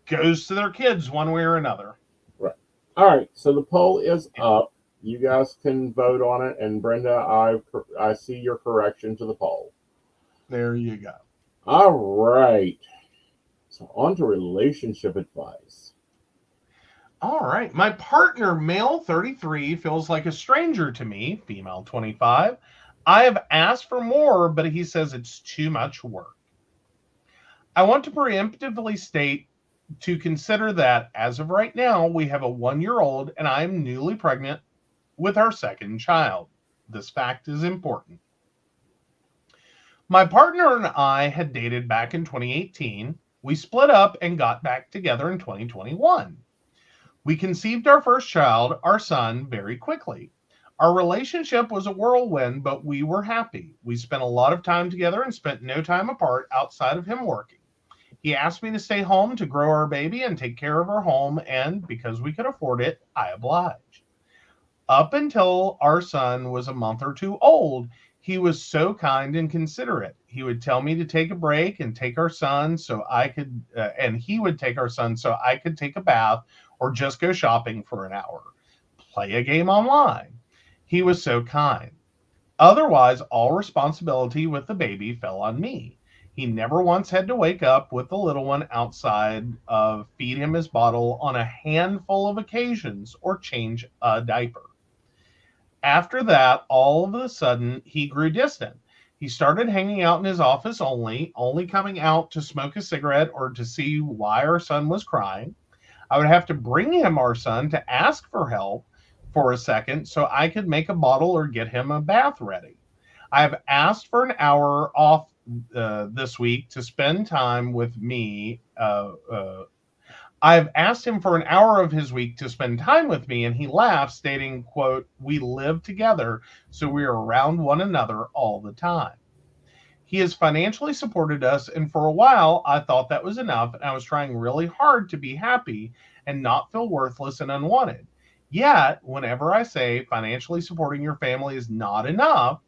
goes to their kids one way or another. Right. All right. So the poll is up. You guys can vote on it. And Brenda, I see your correction to the poll. There you go. All right. So on to relationship advice. All right. My partner, male 33, feels like a stranger to me, female 25. I have asked for more, but he says it's too much work. I want to preemptively state to consider that as of right now, we have a 1-year-old and I am newly pregnant with our second child. This fact is important. My partner and I had dated back in 2018. We split up and got back together in 2021. We conceived our first child, our son, very quickly. Our relationship was a whirlwind, but we were happy. We spent a lot of time together and spent no time apart outside of him working. He asked me to stay home to grow our baby and take care of our home, and because we could afford it, I obliged. Up until our son was a month or two old, he was so kind and considerate. He would tell me to take a break and take our son so I could, and he would take our son so I could take a bath or just go shopping for an hour, play a game online. He was so kind. Otherwise, all responsibility with the baby fell on me. He never once had to wake up with the little one outside of feed him his bottle on a handful of occasions or change a diaper. After that, all of a sudden, he grew distant. He started hanging out in his office only coming out to smoke a cigarette or to see why our son was crying. I would have to bring him our son to ask for help for a second so I could make a bottle or get him a bath ready. I've asked for an hour off this week to spend time with me. I've asked him for an hour of his week to spend time with me, and he laughs, stating, quote, "We live together, so we are around one another all the time." He has financially supported us, and for a while, I thought that was enough, and I was trying really hard to be happy and not feel worthless and unwanted. Yet, whenever I say financially supporting your family is not enough,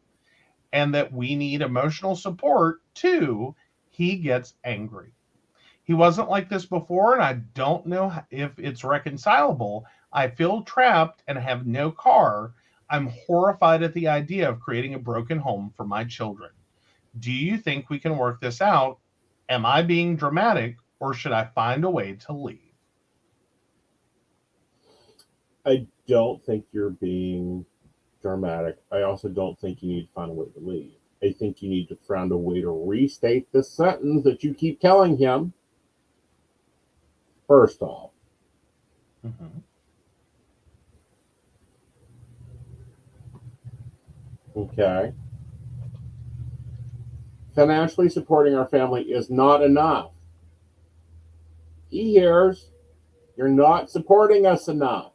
and that we need emotional support too, he gets angry. He wasn't like this before, and I don't know if it's reconcilable. I feel trapped and have no car. I'm horrified at the idea of creating a broken home for my children. Do you think we can work this out? Am I being dramatic, or should I find a way to leave? I don't think you're being dramatic. I also don't think you need to find a way to leave. I think you need to find a way to restate the sentence that you keep telling him. First off, okay, financially supporting our family is not enough. He hears you're not supporting us enough.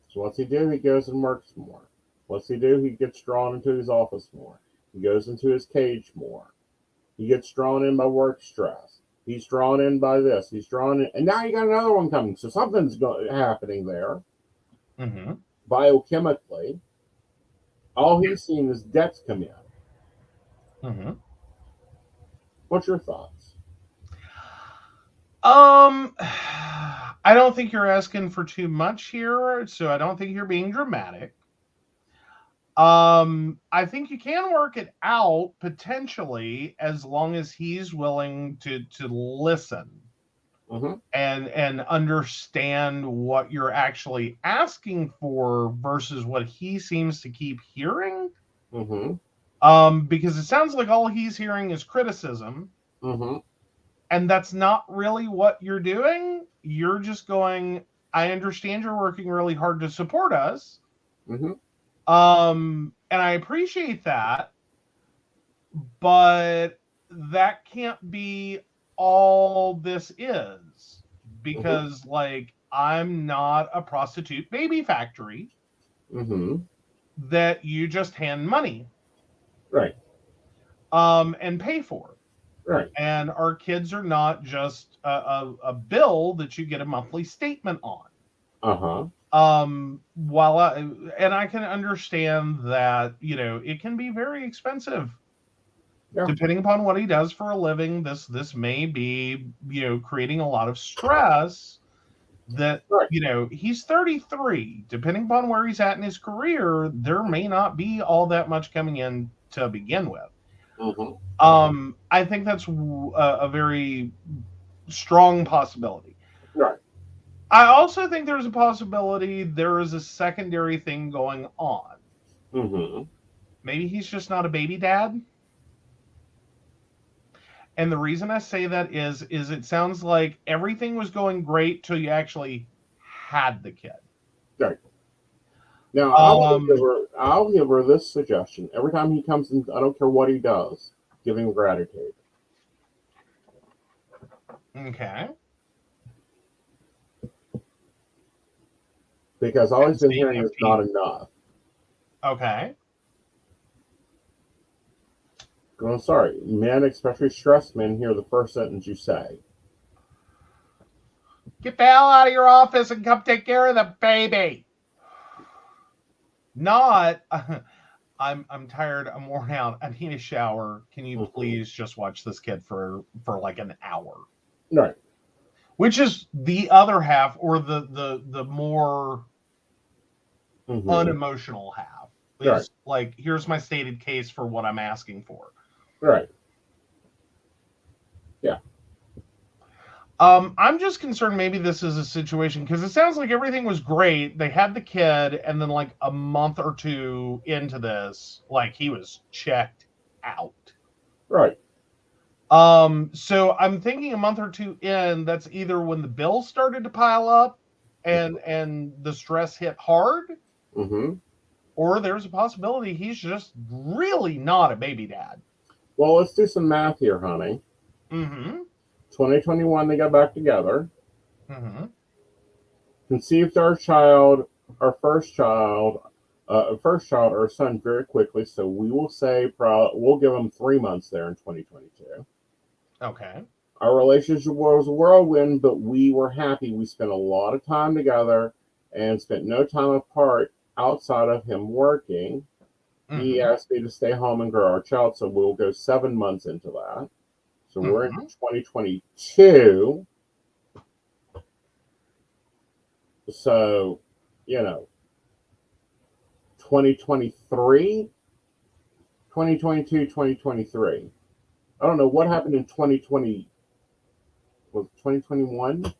So what's he do? He goes and works more. What's he do? He gets drawn into his office more. He goes into his cage more. He gets drawn in by work stress. He's drawn in by this. He's drawn in. And now you got another one coming. So something's happening there. Biochemically. All he's seen is debts come in. What's your thoughts? I don't think you're asking for too much here, so I don't think you're being dramatic. I think you can work it out potentially as long as he's willing to listen and understand what you're actually asking for versus what he seems to keep hearing. Because it sounds like all he's hearing is criticism. And that's not really what you're doing. You're just going, I understand you're working really hard to support us. And I appreciate that, but that can't be all this is, because like, I'm not a prostitute baby factory that you just hand money and pay for. And our kids are not just a bill that you get a monthly statement on. While I can understand that, you know, it can be very expensive depending upon what he does for a living. This may be, you know, creating a lot of stress that, you know, he's 33. Depending upon where he's at in his career, there may not be all that much coming in to begin with. I think that's a very strong possibility. I also think there's a possibility there is a secondary thing going on. Maybe he's just not a baby dad. And the reason I say that is it sounds like everything was going great till you actually had the kid. Now, I'll give her this suggestion. Every time he comes in, I don't care what he does, give him gratitude. Okay. Because all he's been hearing is not enough. Okay. I'm sorry. Men, especially stressed men, hear the first sentence you say. Get the hell out of your office and come take care of the baby. Not, I'm tired, I'm worn out, I need a shower. Can you please just watch this kid for like an hour? Which is the other half, or the more unemotional half. It's like, here's my stated case for what I'm asking for. I'm just concerned maybe this is a situation, because it sounds like everything was great. They had the kid, and then like a month or two into this, like he was checked out. So I'm thinking a month or two in, that's either when the bills started to pile up and the stress hit hard, or there's a possibility he's just really not a baby dad. Well, let's do some math here, honey. 2021, they got back together. Conceived our first child, our son, very quickly. So we will say, we'll give him 3 months there in 2022. Okay. Our relationship was a whirlwind, but we were happy. We spent a lot of time together and spent no time apart outside of him working. He asked me to stay home and grow our child, so we'll go 7 months into that. So we're into 2022. So, 2023, 2022, 2023. I don't know what happened in 2020. Was 2021 to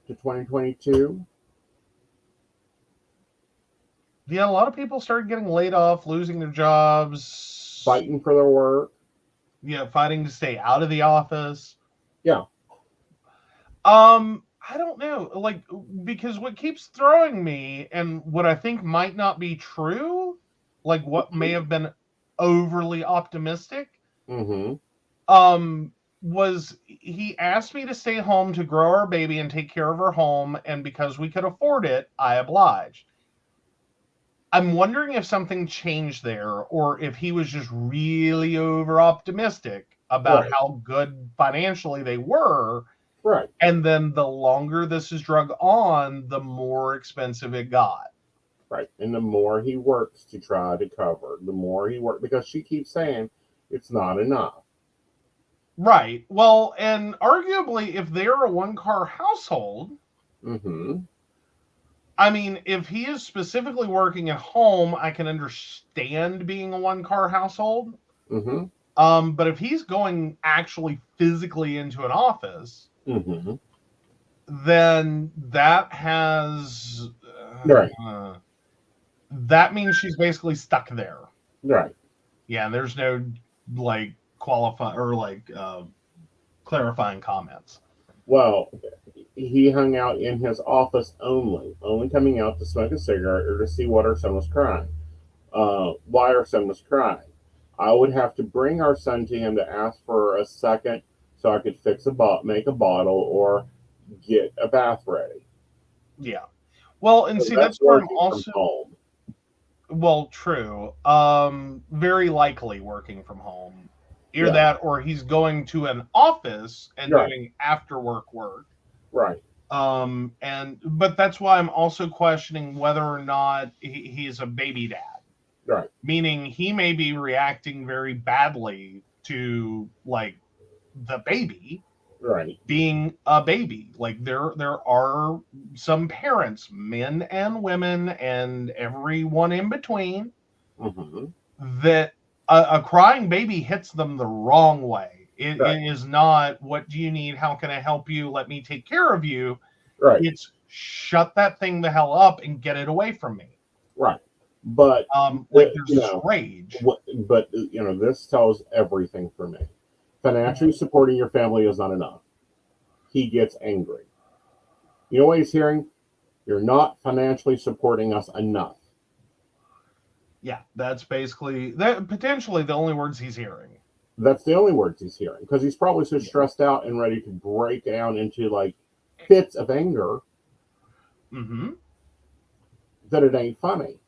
2022? Yeah, a lot of people started getting laid off, losing their jobs, fighting for their work. Yeah, fighting to stay out of the office. Yeah. I don't know, like, because what keeps throwing me, and what I think might not be true, like what may have been overly optimistic, was he asked me to stay home to grow our baby and take care of her home, and because we could afford it, I obliged. I'm wondering if something changed there, or if he was just really over optimistic about how good financially they were. Right. And then the longer this is drug on, the more expensive it got. Right. And the more he works to try to cover, the more he works, because she keeps saying it's not enough. Right. Well, and arguably, if they're a one-car household, I mean, if he is specifically working at home, I can understand being a one-car household. But if he's going actually physically into an office, then that has that means she's basically stuck there. Right. Yeah, and there's no like clarifying comments. Well, he hung out in his office only coming out to smoke a cigarette or to see what our son was crying. Why our son was crying. I would have to bring our son to him to ask for a second so I could make a bottle or get a bath ready. Yeah. Well, and so see, that's where I'm also home. Well, true. Very likely working from home. Either that or he's going to an office and doing after work. Right. But that's why I'm also questioning whether or not he's a baby dad. Right. Meaning he may be reacting very badly to like the baby being a baby. Like there are some parents, men and women and everyone in between, that a crying baby hits them the wrong way. It is not, what do you need? How can I help you? Let me take care of you. Right. It's shut that thing the hell up and get it away from me. Right. But like there's rage. But this tells everything for me. Financially supporting your family is not enough. He gets angry. You know what he's hearing? You're not financially supporting us enough. Yeah, that's basically potentially the only words he's hearing. That's the only words he's hearing, because he's probably so stressed out and ready to break down into like fits of anger that it ain't funny.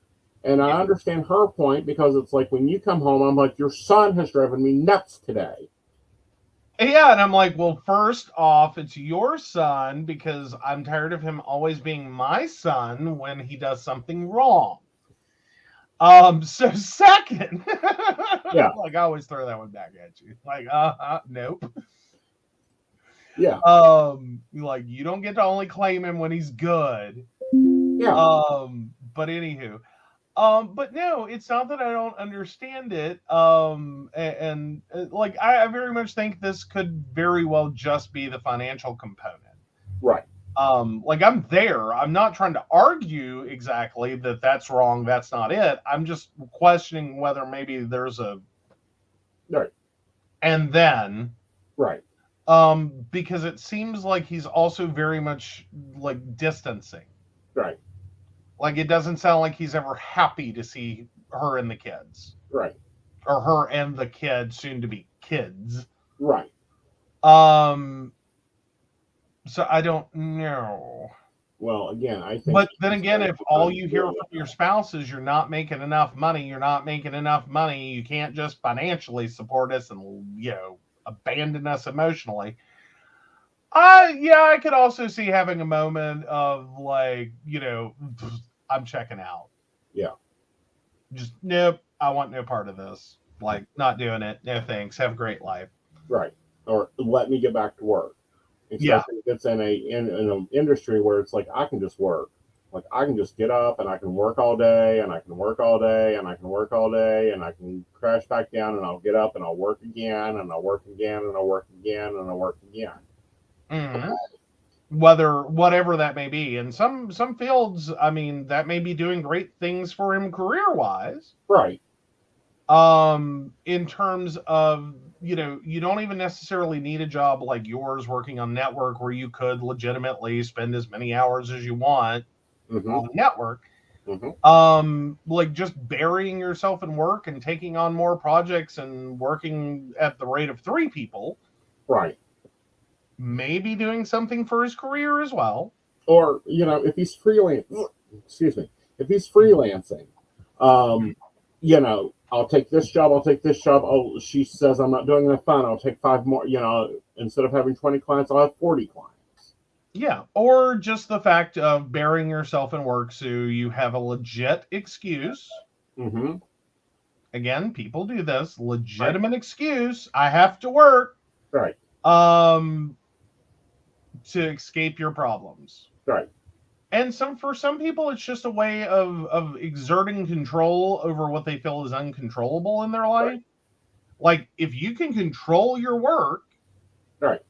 And I understand her point, because it's like when you come home, I'm like, your son has driven me nuts today. Yeah, and I'm like, well, first off, it's your son, because I'm tired of him always being my son when he does something wrong. So second, like I always throw that one back at you. Like, nope. Yeah. Like you don't get to only claim him when he's good. Yeah. But anywho. But no, it's not that I don't understand it. And like I very much think this could very well just be the financial component. Right. Like I'm there. I'm not trying to argue exactly that that's wrong. That's not it. I'm just questioning whether maybe there's a and then because it seems like he's also very much like distancing. Right. Like it doesn't sound like he's ever happy to see her and the kids. Right. Or her and the kid, soon to be kids. Right. So I don't know. Well, again, I think. But then again, if all you hear from your spouse is you're not making enough money, you can't just financially support us and, abandon us emotionally. I could also see having a moment of like, I'm checking out. Yeah. Just nope, I want no part of this. Like, not doing it. No thanks. Have a great life. Right. Or let me get back to work. Especially if it's in an industry where it's like I can just work. Like I can just get up and I can work all day and I can work all day and I can work all day and I can crash back down and I'll get up and I'll work again and I'll work again and I'll work again and I'll work again. Mm-hmm. Whatever that may be. And some fields, I mean, that may be doing great things for him career-wise. Right. In terms of, you don't even necessarily need a job like yours working on network where you could legitimately spend as many hours as you want on network. Like just burying yourself in work and taking on more projects and working at the rate of 3 people. Right. Maybe doing something for his career as well. Or, if he's freelancing, I'll take this job. Oh, she says I'm not doing enough fun. I'll take 5 more, instead of having 20 clients, I'll have 40 clients. Yeah. Or just the fact of burying yourself in work so you have a legit excuse. Mm-hmm. Again, people do this. Legitimate excuse. I have to work. Right. To escape your problems. Right. And for some people, it's just a way of exerting control over what they feel is uncontrollable in their life. Right. Like, if you can control your work, right,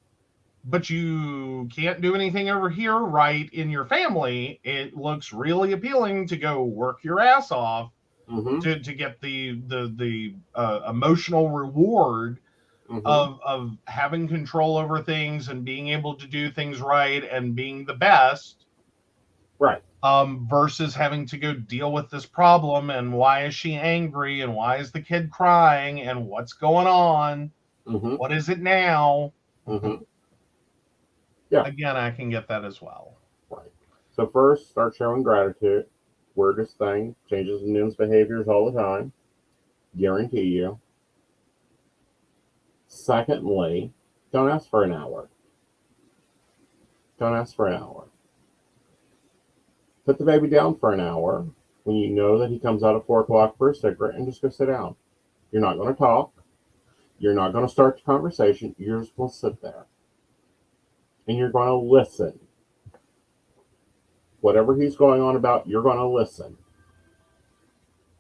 but you can't do anything over here right in your family, it looks really appealing to go work your ass off to get the emotional reward of having control over things and being able to do things right and being the best. Right. Versus having to go deal with this problem and why is she angry and why is the kid crying and what's going on? What is it now? Yeah. Again, I can get that as well. Right. So first, start showing gratitude. Weirdest thing, changes in men's behaviors all the time. Guarantee you. Secondly, don't ask for an hour. Don't ask for an hour. Put the baby down for an hour when you know that he comes out at 4 o'clock for a cigarette and just go sit down. You're not going to talk. You're not going to start the conversation. You're just going to sit there. And you're going to listen. Whatever he's going on about, you're going to listen.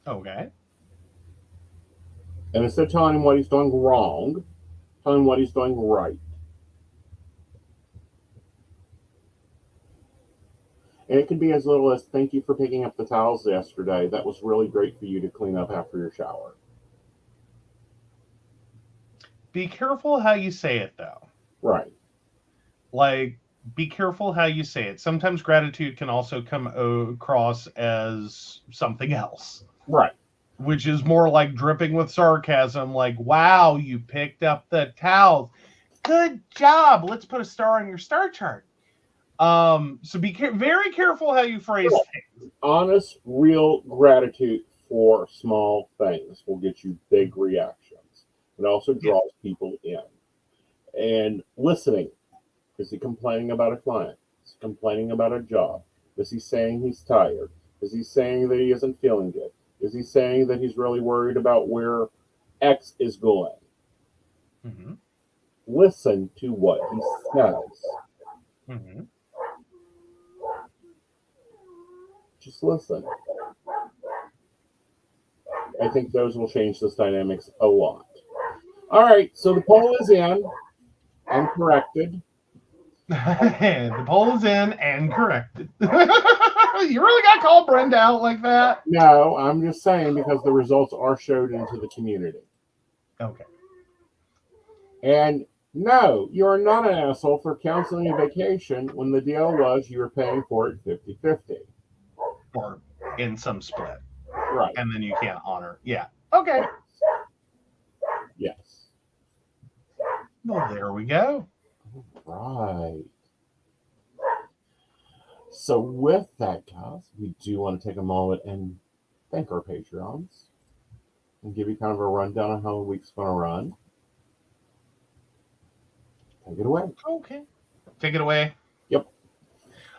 Okay. And instead of telling him what he's doing wrong, tell him what he's doing right. And it can be as little as, thank you for picking up the towels yesterday. That was really great for you to clean up after your shower. Be careful how you say it, though. Right. Like, be careful how you say it. Sometimes gratitude can also come across as something else. Right. Which is more like dripping with sarcasm, like, wow, you picked up the towels. Good job. Let's put a star on your star chart. So be very careful how you phrase things. Honest, real gratitude for small things will get you big reactions. It also draws people in. And listening. Is he complaining about a client? Is he complaining about a job? Is he saying he's tired? Is he saying that he isn't feeling good? Is he saying that he's really worried about where X is going? Listen to what he says. Just listen. I think those will change this dynamics a lot. All right, so the poll is in and corrected. The poll is in and corrected. You really got to call Brenda out like that? No, I'm just saying because the results are showed into the community. Okay. And no, you are not an asshole for canceling a vacation when the deal was you were paying for it 50-50. Or in some split. Right. And then you can't honor. Yeah. Okay. Yes. Well, there we go. Right. So with that, guys, we do want to take a moment and thank our Patreons and give you kind of a rundown on how the week's going to run. Take it away. Okay. Take it away. Yep.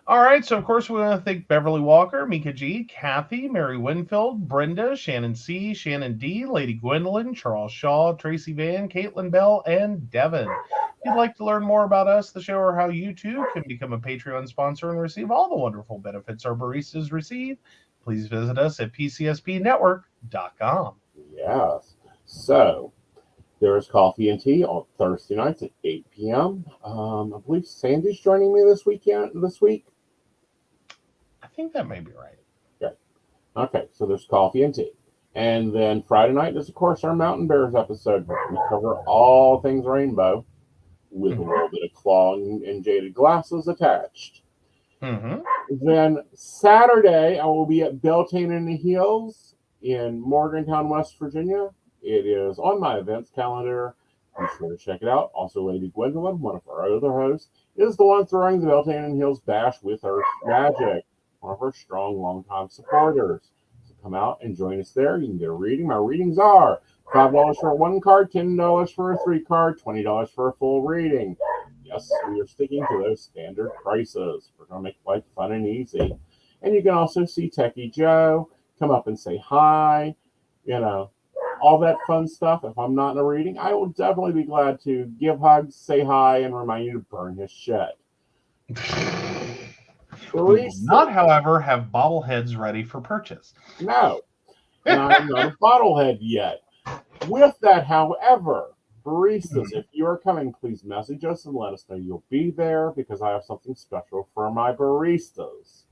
All right. So, of course, we want to thank Beverly Walker, Mika G, Kathy, Mary Winfield, Brenda, Shannon C, Shannon D, Lady Gwendolyn, Charles Shaw, Tracy Van, Caitlin Bell, and Devin. If you'd like to learn more about us, the show, or how you too can become a Patreon sponsor and receive all the wonderful benefits our baristas receive, please visit us at pcspnetwork.com. Yes. So there is coffee and tea on Thursday nights at 8 p.m. I believe Sandy's joining me this week. I think that may be right. Okay, so there's coffee and tea. And then Friday night is, of course, our Mountain Bears episode. We cover all things rainbow with a little bit of claw and jaded glasses attached. Mm-hmm. Then Saturday, I will be at Beltane in the Hills in Morgantown, West Virginia. It is on my events calendar. Be sure to check it out. Also, Lady Gwendolyn, one of our other hosts, is the one throwing the Beltane in the Hills Bash with Earth Magic, one of our strong, long-time supporters. So come out and join us there. You can get a reading. My readings are $5 for a 1 card, $10 for a 3 card, $20 for a full reading. Yes, we are sticking to those standard prices. We're going to make life fun and easy. And you can also see Techie Joe, come up and say hi, all that fun stuff. If I'm not in a reading, I will definitely be glad to give hugs, say hi, and remind you to burn his shit. We will not, however, have bobbleheads ready for purchase. No. And I'm not a bottlehead yet. With that, however, baristas, if you are coming, please message us and let us know you'll be there because I have something special for my baristas.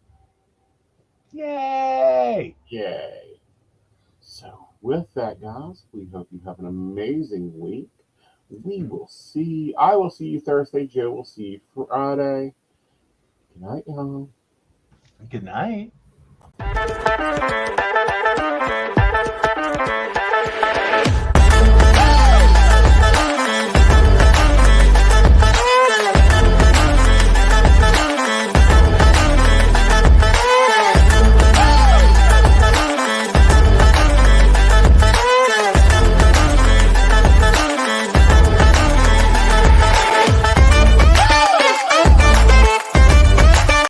Yay! Yay. So with that, guys, we hope you have an amazing week. I will see you Thursday. Joe will see you Friday. Good night, y'all. Good night.